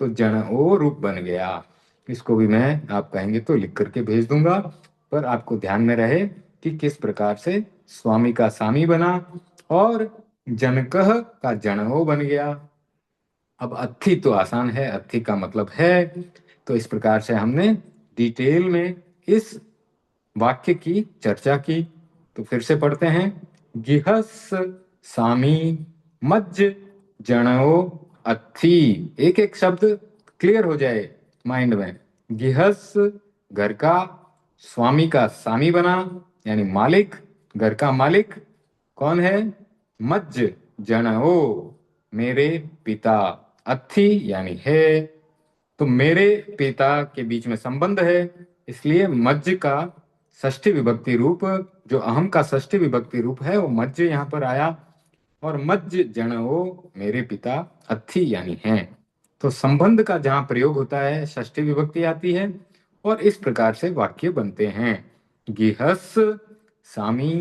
तो जन ओ रूप बन गया। इसको भी मैं आप कहेंगे तो लिख करके भेज दूंगा, पर आपको ध्यान में रहे कि किस प्रकार से स्वामी का सामी बना और जनकः का जनओ बन गया। अब अत्थि तो आसान है, अत्थि का मतलब है, तो इस प्रकार से हमने डिटेल में इस वाक्य की चर्चा की। तो फिर से पढ़ते हैं, गिहस सामी मज्ज जणो अत्थि। एक एक शब्द क्लियर हो जाए माइंड में। गिहस घर का, स्वामी का सामी बना यानी मालिक, घर का मालिक कौन है? मज्ज जणो मेरे पिता, अत्थि यानी है, तो मेरे पिता के बीच में संबंध है, इसलिए मज्ज का षष्ठी विभक्ति रूप, जो अहम का षष्ठी विभक्ति रूप है वो मज्ज यहाँ पर आया, और मज्ज जणो मेरे पिता अत्थि यानी है। तो संबंध का जहां प्रयोग होता है षष्ठी विभक्ति आती है और इस प्रकार से वाक्य बनते हैं, गिहस सामी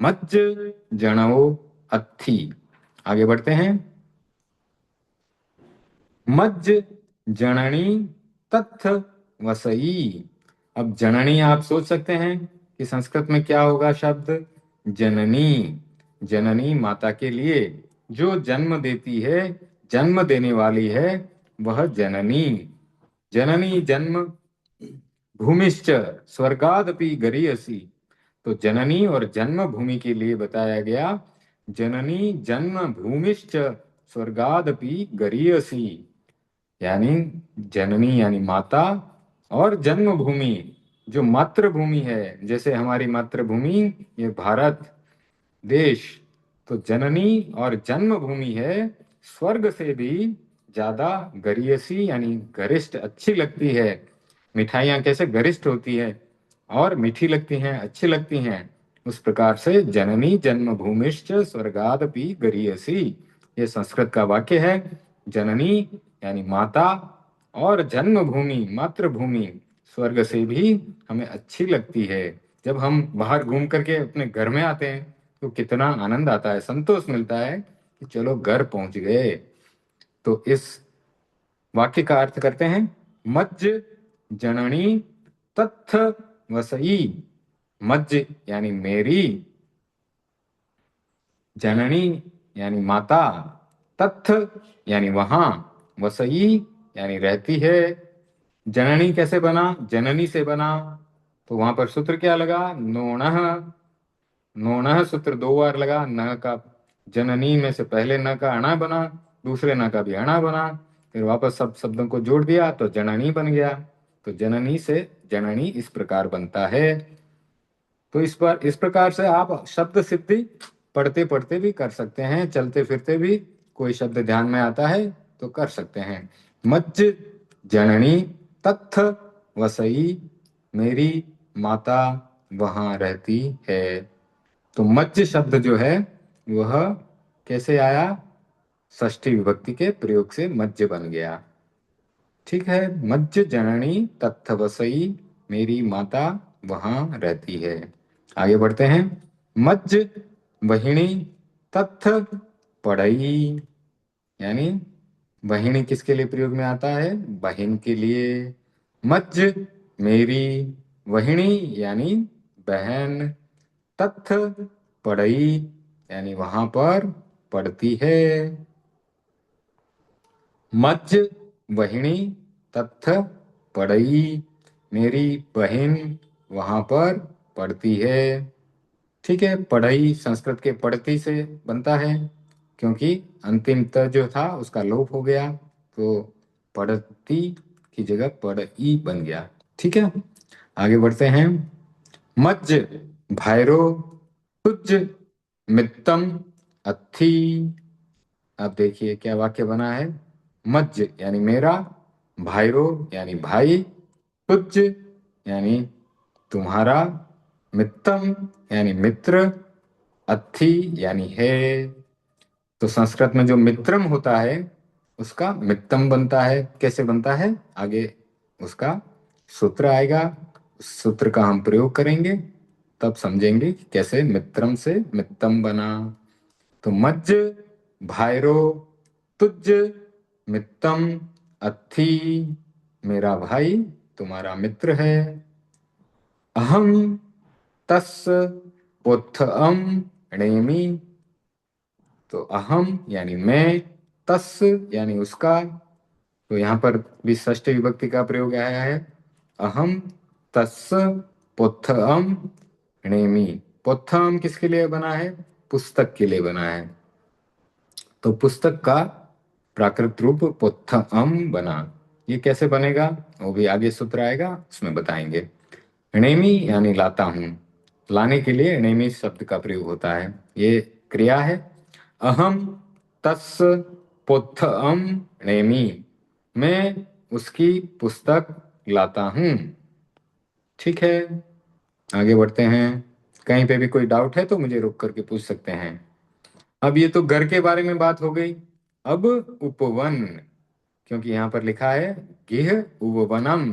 मज्ज जणो अत्थि। आगे बढ़ते हैं, मज्ज जननी तथ वसई। अब जननी आप सोच सकते हैं कि संस्कृत में क्या होगा शब्द? जननी। जननी माता के लिए, जो जन्म देती है, जन्म देने वाली है, वह जननी। जननी जन्म भूमिश्च स्वर्गादपि गरीयसी, तो जननी और जन्म भूमि के लिए बताया गया, जननी जन्म भूमिश्च स्वर्गादपि गरीयसी, यानी जननी यानी माता और जन्मभूमि जो मातृभूमि है, जैसे हमारी मातृभूमि ये भारत देश, तो जननी और जन्मभूमि है, स्वर्ग से भी ज्यादा गरियसी यानी गरिष्ठ, अच्छी लगती है। मिठाइयाँ कैसे गरिष्ठ होती है और मीठी लगती हैं, अच्छी लगती हैं, उस प्रकार से जननी जन्मभूमिश्च स्वर्गादपि गरियसी, ये संस्कृत का वाक्य है। जननी यानी माता और जन्मभूमि मातृभूमि स्वर्ग से भी हमें अच्छी लगती है। जब हम बाहर घूम करके अपने घर में आते हैं तो कितना आनंद आता है, संतोष मिलता है कि चलो घर पहुंच गए। तो इस वाक्य का अर्थ करते हैं, मज्ज जननी तथ वसई। मज्ज यानी मेरी, जननी यानी माता, तथ यानी वहां, वसई यानी रहती है। जननी कैसे बना? जननी से बना, तो वहां पर सूत्र क्या लगा? नोणः। नोणः सूत्र दो बार लगा। न का जननी में से पहले न का अणा बना, दूसरे न का भी अणा बना, फिर वापस सब शब्दों को जोड़ दिया तो जननी बन गया। तो जननी से जननी इस प्रकार बनता है। तो इस प्रकार से आप शब्द सिद्धि पढ़ते पढ़ते भी कर सकते हैं, चलते फिरते भी कोई शब्द ध्यान में आता है तो कर सकते हैं। मज्ज जननी, तथ वसई मेरी माता वहां रहती है। तो मज्ज शब्द जो है वह कैसे आया? षष्ठी विभक्ति के प्रयोग से मज्ज बन गया। ठीक है, मज्ज जननी तथ वसई मेरी माता वहां रहती है। आगे बढ़ते हैं। मज्ज वहिणी तथ पढ़ई, यानी वहिणी किसके लिए प्रयोग में आता है? बहन के लिए। मज्ज मेरी वहिणी यानी बहन, तथ पढ़ई यानी वहां पर पढ़ती है। मज्ज वहिणी तथ पढ़ई मेरी बहन वहां पर पढ़ती है। ठीक है, पढ़ई संस्कृत के पढ़ती से बनता है, क्योंकि अंतिम त जो था उसका लोप हो गया, तो पढ़ती की जगह पढ़ई बन गया। ठीक है, आगे बढ़ते हैं। मज्ज भैरो तुज मित्तम अत्थि। अब देखिए क्या वाक्य बना है। मज्ज यानी मेरा, भाईरो यानी भाई, तुज यानी तुम्हारा, मित्तम यानी मित्र, अत्थि यानी है। तो संस्कृत में जो मित्रम होता है उसका मित्तम बनता है। कैसे बनता है? आगे उसका सूत्र आएगा, उस सूत्र का हम प्रयोग करेंगे, तब समझेंगे कि कैसे मित्रम से मित्तम बना। तो मज्ज भाईरो तुज मित्तम अत्थि, मेरा भाई तुम्हारा मित्र है। अहम तस् उत्थम णेमि, तो अहम यानी मैं, तस् यानी उसका, तो यहाँ पर भी षष्ठी विभक्ति का प्रयोग आया है। अहम तस् पुत्थम णेमि। पुत्थम किसके लिए बना है? पुस्तक के लिए बना है। तो पुस्तक का प्राकृत रूप पुत्थम बना। ये कैसे बनेगा वो भी आगे सूत्र आएगा, उसमें बताएंगे। णेमि यानी लाता हूं, लाने के लिए णेमि शब्द का प्रयोग होता है। ये क्रिया है। अहम तस् पुत्थम णेमि, मैं उसकी पुस्तक लाता हूं। ठीक है, आगे बढ़ते हैं। कहीं पे भी कोई डाउट है तो मुझे रोक करके पूछ सकते हैं। अब ये तो घर के बारे में बात हो गई। अब उपवन, क्योंकि यहाँ पर लिखा है गिह उपवनम।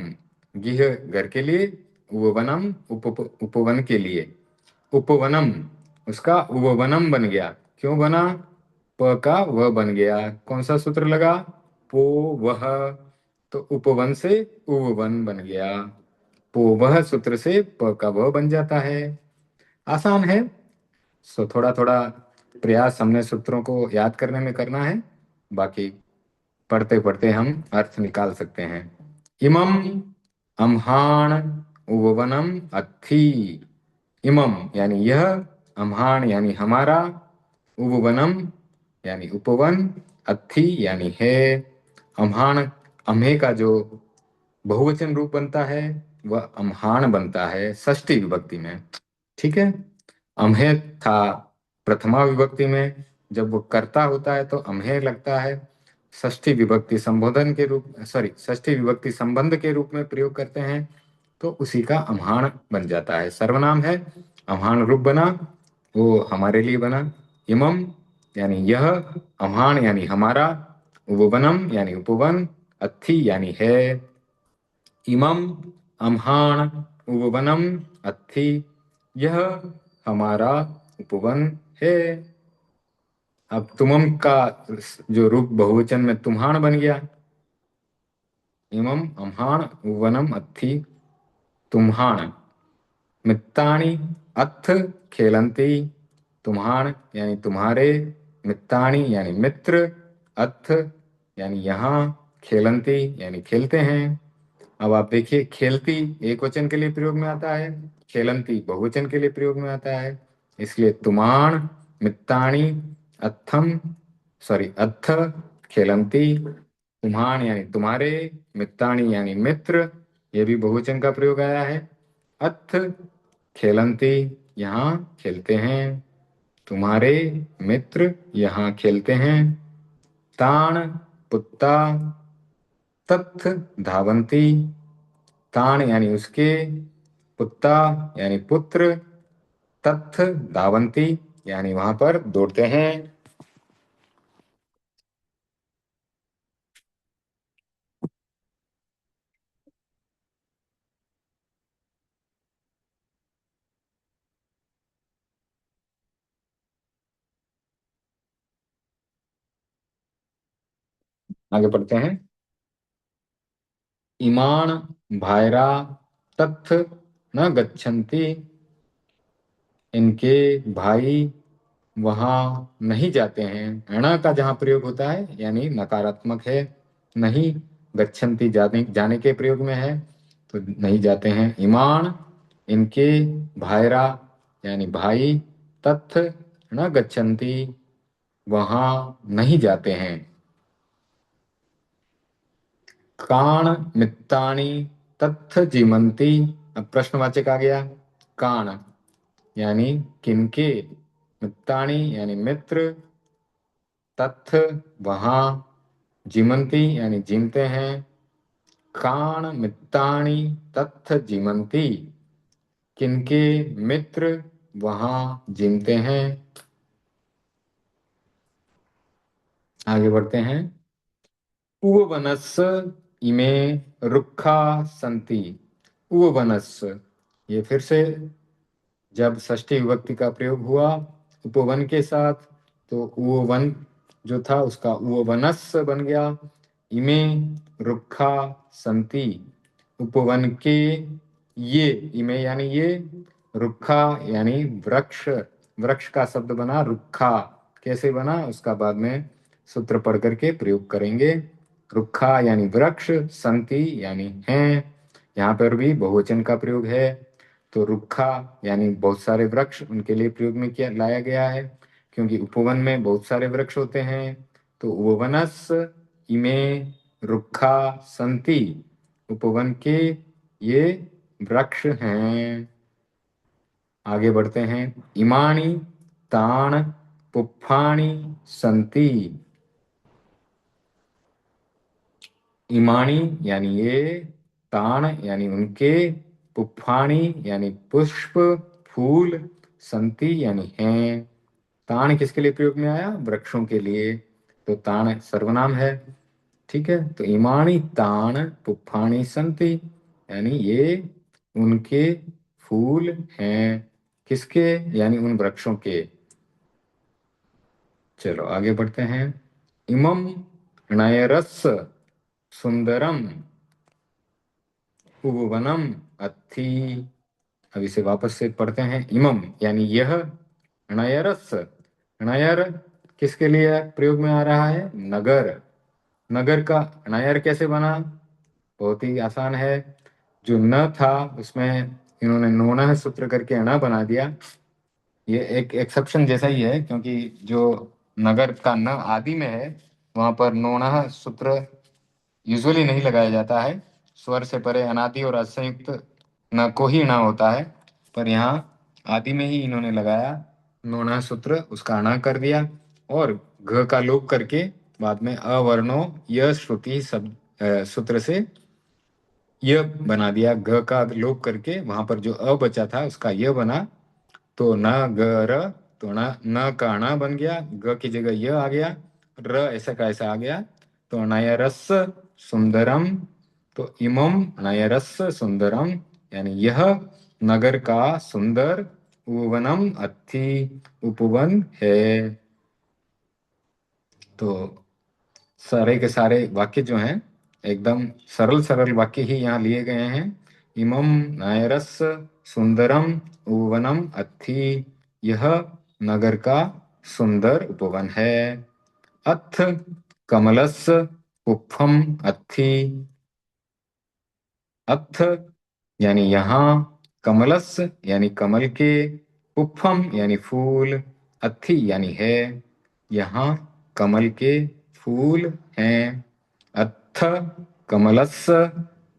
गिह घर के लिए, उपवनम उपवन के लिए। उपवनम उसका उपवनम बन गया। क्यों बना? प का व बन गया। कौन सा सूत्र लगा? पो वह, तो उपवन से उपवन बन गया। पो वह सूत्र से प का व बन जाता है। आसान है। सो थोड़ा थोड़ा प्रयास हमने सूत्रों को याद करने में करना है, बाकी पढ़ते पढ़ते हम अर्थ निकाल सकते हैं। इमम अम्हान उपवनम अत्थि। इमम यानी यह, अम्हान यानी हमारा, उपवनम यानी उपवन, अत्थि यानी है। अम्हान, अम्हे का जो बहुवचन रूप बनता है वह अम्हान बनता है षष्ठी विभक्ति में। ठीक है, अम्हे था प्रथमा विभक्ति में, जब वो कर्ता होता है तो अम्हे लगता है। षष्ठी विभक्ति संबोधन के रूप, सॉरी, षष्ठी विभक्ति संबंध के रूप में प्रयोग करते हैं तो उसी का अम्हान बन जाता है। सर्वनाम है, अम्हान रूप बना, वो हमारे लिए बना। इमम यानी यह, अम्हान यानी हमारा, उपवनम यानी उपवन, अत्थि यानी है। इमम अम्हान उपवनम अत्थि, यह हमारा उपवन है। अब तुमम का जो रूप बहुवचन में तुम्हान बन गया। इमम अम्हान उपवनम अत्थि तुम्हान। मित्तानि अथ खेलंती, तुम्हान यानी तुम्हारे, मित्तानि यानी मित्र, अथ यानी यहाँ, खेलंती यानी खेलते हैं। अब आप देखिए, खेलती एक वचन के लिए प्रयोग में आता है, खेलंती बहुवचन के लिए प्रयोग में आता है। इसलिए तुमाण, मित्ताणी, अत्थम, सॉरी अत्थ, खेलंती, तुम्हाण यानी तुम्हारे, मित्ताणी यानी मित्र, ये भी बहुवचन का प्रयोग आया है। अत्थ, खेलंती, यहाँ खेलते हैं, तुम्हारे मित्र यहाँ खेलते हैं। ताण, पुत्ता, तत्थ, धावंती, ताण यानी उसके, पुत्ता यानी पुत्र, तत्थ धावंती यानी वहां पर दौड़ते हैं। आगे पढ़ते हैं। इमान, भायरा, तत्थ न गच्छन्ति, इनके भाई वहां नहीं जाते हैं। अण का जहां प्रयोग होता है यानी नकारात्मक है, नहीं, गच्छन्ति जाने जाने के प्रयोग में है, तो नहीं जाते हैं। इमान इनके, भायरा यानी भाई, तत्थ न गच्छन्ति वहां नहीं जाते हैं। काण, मित्तानि, तत्थ जीमंती, अब प्रश्नवाचक आ गया। काण यानी किनके, मित्तानि यानी मित्र, तत्थ वहां, जीमंती यानी जीमते हैं। काण मित्तानि तत्थ जीमंती, किनके मित्र वहां जीमते हैं। आगे बढ़ते हैं। उवनस् इमे रुक्खा संति, उवनस्, ये फिर से जब षष्ठी विभक्ति का प्रयोग हुआ उपवन के साथ, तो उवन जो था उसका उवनस् बन गया। इमे रुक्खा संति, उपवन के ये, इमे यानी ये, रुक्खा यानी वृक्ष, वृक्ष का शब्द बना रुक्खा, कैसे बना उसका बाद में सूत्र पढ़ करके प्रयोग करेंगे। रुक्खा यानी वृक्ष, संति यानी हैं, यहाँ पर भी बहुवचन का प्रयोग है, तो रुक्खा यानी बहुत सारे वृक्ष, उनके लिए प्रयोग में किया लाया गया है, क्योंकि उपवन में बहुत सारे वृक्ष होते हैं। तो उपवनस इमे रुक्खा संति, उपवन के ये वृक्ष हैं। आगे बढ़ते हैं। इमानी ताण पुप्फाणी संति, इमानी यानी ये, ताण यानी उनके, पुप्फाणी यानी पुष्प, फूल, संति यानी हैं। ताण किसके लिए प्रयोग में आया, वृक्षों के लिए, तो ताण सर्वनाम है। ठीक है, तो इमानी ताण पुप्फाणी संति यानी ये उनके फूल हैं, किसके यानी उन वृक्षों के। चलो आगे बढ़ते हैं। इमं नयरस सुंदरम उपवनम अत्थि, अब इसे वापस से पढ़ते हैं। इमम यानी यह, नयरस, नयर किसके लिए प्रयोग में आ रहा है, नगर, नगर का नयर कैसे बना, बहुत ही आसान है, जो न था उसमें इन्होंने नोना सूत्र करके अणा बना दिया। ये एक एक्सेप्शन जैसा ही है, क्योंकि जो नगर का न आदि में है वहां पर नोना सूत्र यूजुअली नहीं लगाया जाता है, स्वर से परे अनादि और असंयुक्त न को ही ण होता है, पर यहाँ आदि में ही इन्होंने लगाया नोना सूत्र, उसका अणा कर दिया, और घ का लोप करके बाद में अवर्णो य श्रुति शब्द सूत्र से य बना दिया। घ का लोप करके वहां पर जो अ बचा था उसका य बना, तो न ग र, तो न का ण बन गया, ग की जगह य आ गया, र ऐसा का ऐसा आ गया, तो नयरस सुंदरम, तो इमम नयरस सुंदरम यानी यह नगर का सुंदर उपवनम अत्थि उपवन है। तो सारे के सारे वाक्य जो हैं एकदम सरल सरल वाक्य ही यहाँ लिए गए हैं। इमम नायरस सुंदरम उपवनम अत्थि, यह नगर का सुंदर उपवन है। अथ कमलस्य पुष्पम अत्थि। अथ यानी यहाँ, कमलस्य यानी कमल के, पुष्पम यानी फूल, अत्थि यानी है, यहाँ कमल के फूल हैं। अथ कमलस्य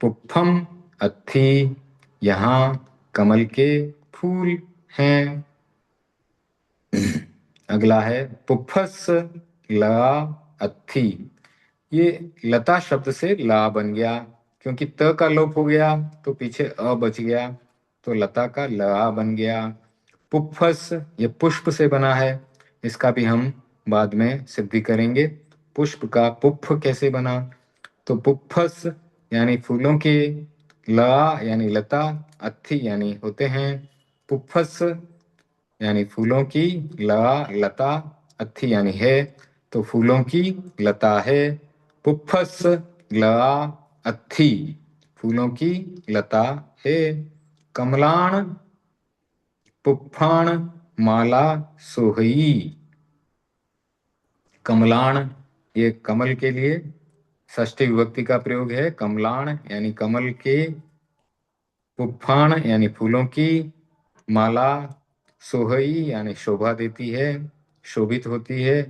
पुष्पम अत्थि, यहाँ कमल के फूल हैं। अगला है पुफ्फस ला अत्थि। ये लता शब्द से ला बन गया, क्योंकि त का लोप हो गया तो पीछे अ बच गया, तो लता का ला बन गया। पुफ्फस ये पुष्प से बना है, इसका भी हम बाद में सिद्धि करेंगे। पुष्प का पुष्प कैसे बना, तो पुफ्फस यानी फूलों के, ला यानी लता, अत्थि यानी होते हैं। पुफ्फस यानी फूलों की, लता, अत्थि यानी है, तो फूलों की लता है। पुफ्फस ला अत्थि, फूलों की लता है। कमलान पुफ्फान माला सोहई। कमलान ये कमल के लिए षष्ठी विभक्ति का प्रयोग है। कमलान यानी कमल के, पुफ्फान यानी फूलों की, माला सोहई यानी शोभा देती है, शोभित होती है।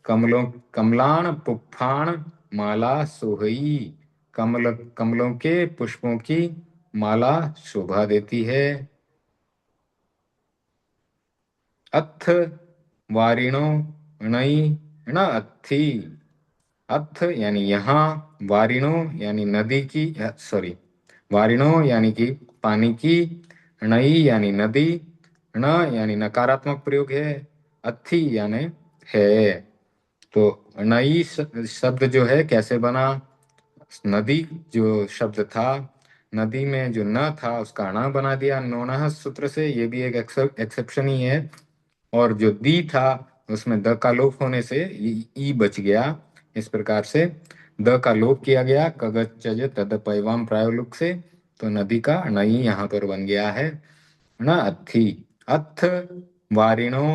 कमलों कमलान पुफ्फान माला सोहई, कमलों के पुष्पों की माला शोभा देती है। अथ वारिणो णई न अत्थि। अथ यानी यहाँ, वारिणो यानी नदी की, सॉरी, वारिणो यानी कि पानी की, णई यानी नदी, न यानी नकारात्मक प्रयोग है, अत्थि यानी है। तो नई शब्द जो है कैसे बना, नदी जो शब्द था, नदी में जो न था उसका ण बना दिया नोनह सूत्र से, ये भी एक एक्सेप्शन ही है। और जो दी था उसमें द का लोप होने से ई बच गया। इस प्रकार से द का लोप किया गया कगचज तद पैवाम प्रायोलुक से, तो नदी का नई यहाँ पर बन गया है न अत्थि। अथ वारिणो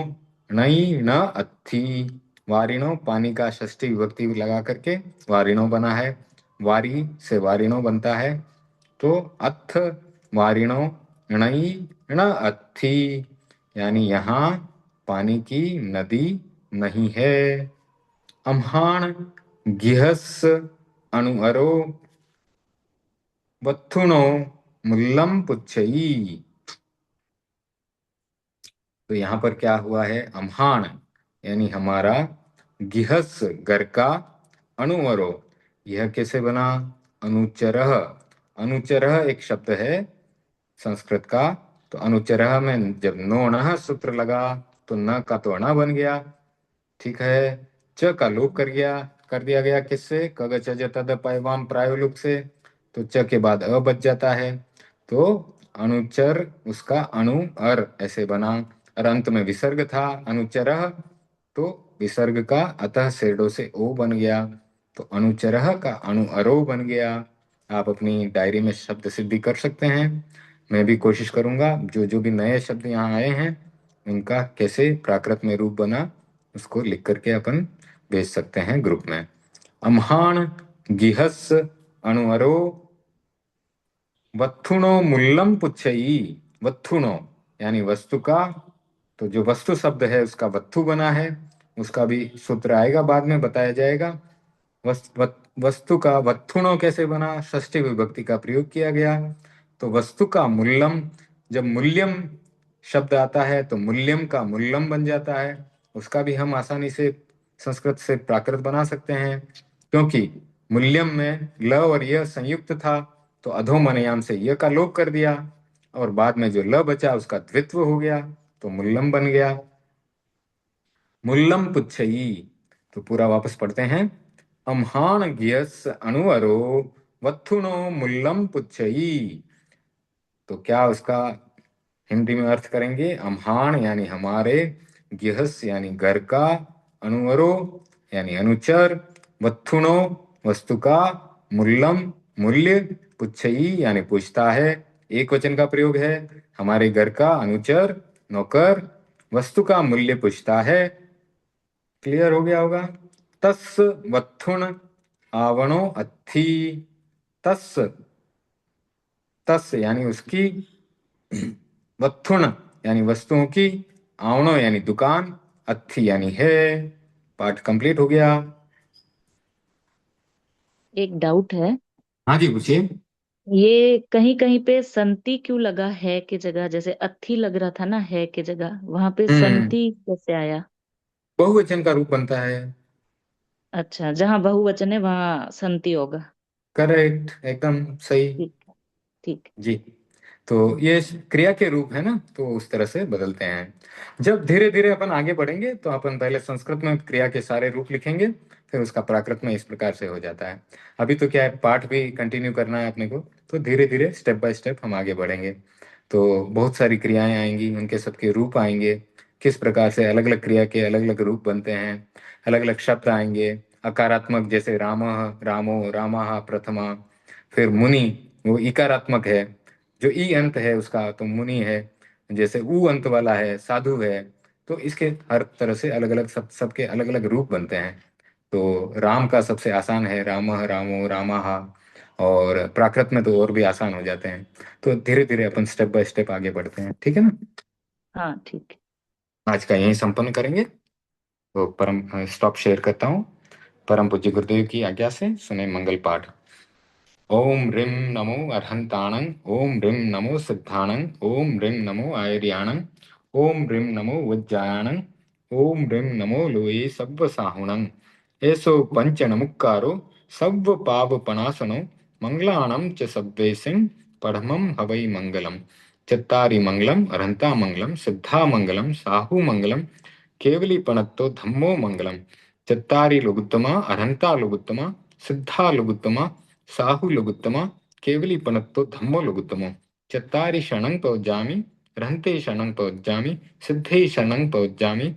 नई न अत्थि। वारिणो पानी का षष्ठी विभक्ति लगा करके वारिणो बना है, वारी से वारिणो बनता है। तो अथ वारिणो णई न अत्थि, यानी यहाँ पानी की नदी नहीं है। अम्हान गिहस अणुअरो वत्थुनो मुल्लम पुच्छई। तो यहाँ पर क्या हुआ है, अम्हान यानी हमारा, गिहस घर का, अणुवरो यह कैसे बना, अनुचरः। अनुचरः एक शब्द है संस्कृत का, तो अनुचरः में जब नोणः सूत्र लगा तो न का तो अणा बन गया, ठीक है। च का लोप कर दिया गया किससे, कग च तद पैवाम प्रायोलुक से, तो च के बाद अ बच जाता है, तो अनुचर उसका अणु अर ऐसे बना। और अंत में विसर्ग था अनुचरः, तो विसर्ग का अतः सेडो से ओ बन गया, तो अनुचरः का अणु अरो बन गया। आप अपनी डायरी में शब्द सिद्धि कर सकते हैं, मैं भी कोशिश करूंगा जो जो भी नए शब्द यहाँ आए हैं उनका कैसे प्राकृत में रूप बना उसको लिख करके अपन भेज सकते हैं ग्रुप में। अम्हान गिहस अणुअरो वत्थुनो मुल्लम पुच्छई। वत्थुनो यानी वस्तु का, तो जो वस्तु शब्द है उसका वत्थु बना है, उसका भी सूत्र आएगा बाद में बताया जाएगा। वस्तु का वत्थुनो कैसे बना, षष्ठी विभक्ति का प्रयोग किया गया। तो वस्तु का मूल्यम, जब मूल्यम शब्द आता है तो मूल्यम का मूल्यम बन जाता है, उसका भी हम आसानी से संस्कृत से प्राकृत बना सकते हैं, क्योंकि मूल्यम में ल और य संयुक्त था, तो अधोमनयाम से य का लोप कर दिया और बाद में जो ल बचा उसका द्वित्व हो गया, तो मूल्यम बन गया। मुल्लम पुच्छई, तो पूरा वापस पढ़ते हैं। अम्हान गियस अणुअरो वत्थुनो मुल्लम पुच्छई। तो क्या उसका हिंदी में अर्थ करेंगे, अम्हान यानी हमारे, गिहस यानी घर का, अणुअरो यानी अनुचर, वत्थुनो वस्तु का, मुल्लम मूल्य, पुच्छई यानी पूछता है, एक वचन का प्रयोग है। हमारे घर का अनुचर नौकर वस्तु का मूल्य पूछता है, क्लियर हो गया होगा। तस् वत्थुन आवणो अत्थि। तस्, तस् यानी उसकी, वत्थुन यानी वस्तुओं की, आवणो यानी दुकान, अत्थि यानी है। पाठ कंप्लीट हो गया। एक डाउट है। हाँ जी, पूछिए। ये कहीं कहीं पे संति क्यों लगा है की जगह, जैसे अत्थी लग रहा था ना है की जगह, वहां पे हम्म, संति कैसे आया? बहुवचन का रूप बनता है। अच्छा, जहाँ बहुवचन है वहां संति होगा। करेक्ट, एकदम सही। ठीक है। ठीक। जी। तो ये क्रिया के रूप है ना, तो उस तरह से बदलते हैं। जब धीरे धीरे अपन आगे बढ़ेंगे तो अपन पहले संस्कृत में क्रिया के सारे रूप लिखेंगे, फिर उसका प्राकृत में इस प्रकार से हो जाता है। अभी तो क्या है, पाठ भी कंटिन्यू करना है अपने को, तो धीरे धीरे स्टेप बाय स्टेप हम आगे बढ़ेंगे। तो बहुत सारी क्रियाएं आएंगी, उनके सबके रूप आएंगे, किस प्रकार से अलग अलग क्रिया के अलग अलग रूप बनते हैं, अलग अलग शब्द आएंगे। अकारात्मक जैसे राम, रामो, रामा प्रथमा। फिर मुनि, वो इकारात्मक है, जो ई अंत है उसका तो मुनि है। जैसे ऊ अंत वाला है, साधु है। तो इसके हर तरह से अलग अलग सबके अलग अलग रूप बनते हैं। तो राम का सबसे आसान है राम, रामो, रामा। और प्राकृत में तो और भी आसान हो जाते हैं। तो धीरे धीरे अपन स्टेप बाय स्टेप आगे बढ़ते हैं, ठीक है ना। हाँ ठीक है। आज का यही संपन्न करेंगे। तो परम स्टॉप शेयर करता हूँ। परम पूज्य गुरुदेव की आज्ञा से सुने मंगल पाठ। ओम ह्रीं नमो अर्हन्ताणं, ओम ह्रीं नमो सिद्धाणं, ओम ह्रीं नमो आयर्याणं, ओम ह्रीं नमो वज्जायाणं, ओम ह्रीं नमो लोये सव्वसाहुणं। एसो पंच नमुक्कारो सव्व पावपनाशनो, मंगलाणं च सव्वेसिं परमं हवै मंगलम्। चत्तारि मंगलम् अरहन्ता मंगलम्, सिद्धा मंगलम्, साहू मंगलम्, केवली पणत्तो धम्मो मंगलम्। चत्तारि लुगुत्तमा अरहन्ता लुगुत्तमा, सिद्धा लुगुत्तमा, साहु लुगुत्तमा, केवली पणत्तो धम्मो लुगुत्तमो। चत्तारि शरणं पवज्जामि, रहन्ते शरणं पवज्जामि, सिद्धे शरणं पवज्जामि,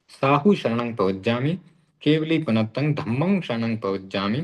साहु शरणं पवज्जामि, केवली पुनत्तं धम्मं शरणं पवज्जामि।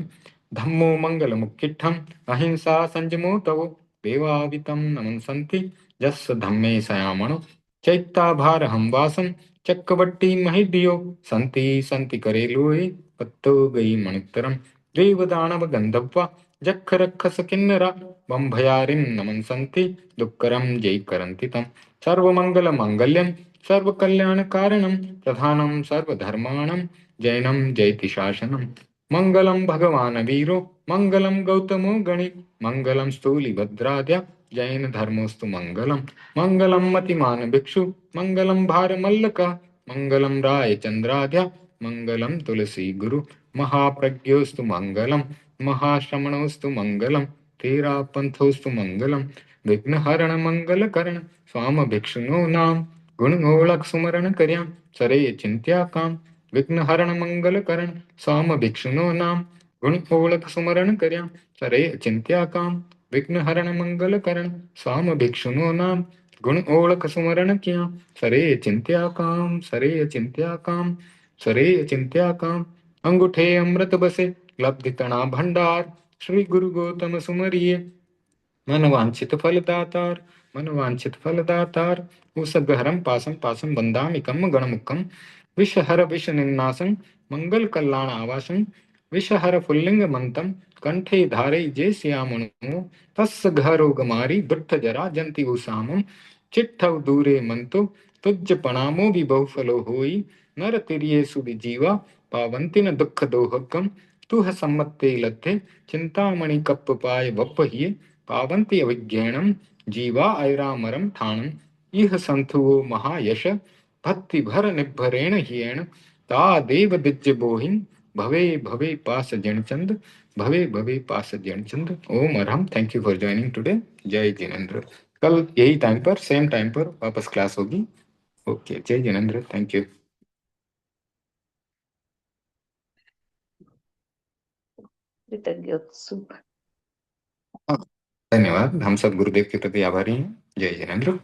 धम्मो मंगलमुक्किट्ठम्, अहिंसा संयमो तवो, देवावितं नमन्सन्ति यस्य धम्मे सयामणो। चैत्ताभारहं वासं चक्रवट्टी महिधियो, सन्ति सन्ति करे लोये पत्तो गई मणित्तरम्। देवदानव गन्धर्वा जक्षरक्षस किन्नरा, बम्भयारिं नमन्सन्ति दुःकरं जयीकरन्ति तं। सर्वमङ्गलमाङ्गल्यं सर्वकल्याणकारणं, प्रधानं सर्वधर्माणां, जैनं जयति शासनं। मङ्गलं भगवान् वीरो, मङ्गलं गौतमो गणे, मङ्गलं स्थूलिभद्राद्या जैनधर्मोऽस्तु मङ्गलं। मङ्गलं मतिमान् भिक्षु, मङ्गलं भारमल्लका, मङ्गलं रायचन्द्राद्या, मङ्गलं तुलसी गुरु। महाप्रज्ञोऽस्तु मङ्गलं, महाश्रमणोऽस्तु मङ्गलं, तेरापन्थोऽस्तु मङ्गलं। विघ्नहरण मंगलकरण स्वाम भिक्षुनो नाम, गुण गोलक सुमरण कर्याम सरे चिंत्या काम। विघ्न हरण मंगल करण स्वाम भिक्षुनो नाम, गुण गोलक सुमरण कर्याम सरे चिंत्या काम। विघ्न हरण मंगल करण स्वाम भिक्षुनो नाम, गुण गोलक सुमरण किया सरे चिंत्या काम, सरे चिंत्या काम, सरे चिंत्या काम। अंगूठे अमृत बसे लब्धि तना भंडार, श्री गुरु गौतम सुमरिये मनवांछित फलदातार, मनवांछित फलदातार। उषगहरम पासम पासम वंदामिकम गणमुखम, विषहर विष निन्नासं मंगल कल्याण आवासं। विषहर फुल्लिंग मंतम कंठे धारे जे श्यामणु, तस् घरो गमारी दुट्ठ जरा जंती उसामम। चिट्ठव दूरे मंतो तुज्ज प्रणामो भी बहुफलो होई, नर तिरिये सुविजीवा पावंति न दुख दोहकम। तुह सम्मत्ते लत्थे चिंतामणि कप्प पाय वप्पहिये, पावन्ति अविज्ञानम जीवा ऐरामरम ठाणम। इह संथुओ महायश भक्ति भर निभरेण हियेण, ता देव दिज्य बोहिं भवे भवे पास जणचंद, भवे भवे पास जणचंद। Om Arham. Thank you for joining today. Jai Jinendra. कल यही टाइम पर, सेम टाइम पर वापस क्लास होगी। ओके, जय जिनेन्द्र, थैंक यू। कृतज्ञ। धन्यवाद, हम सब गुरुदेव के प्रति आभारी हैं। जय जिनेन्द्र।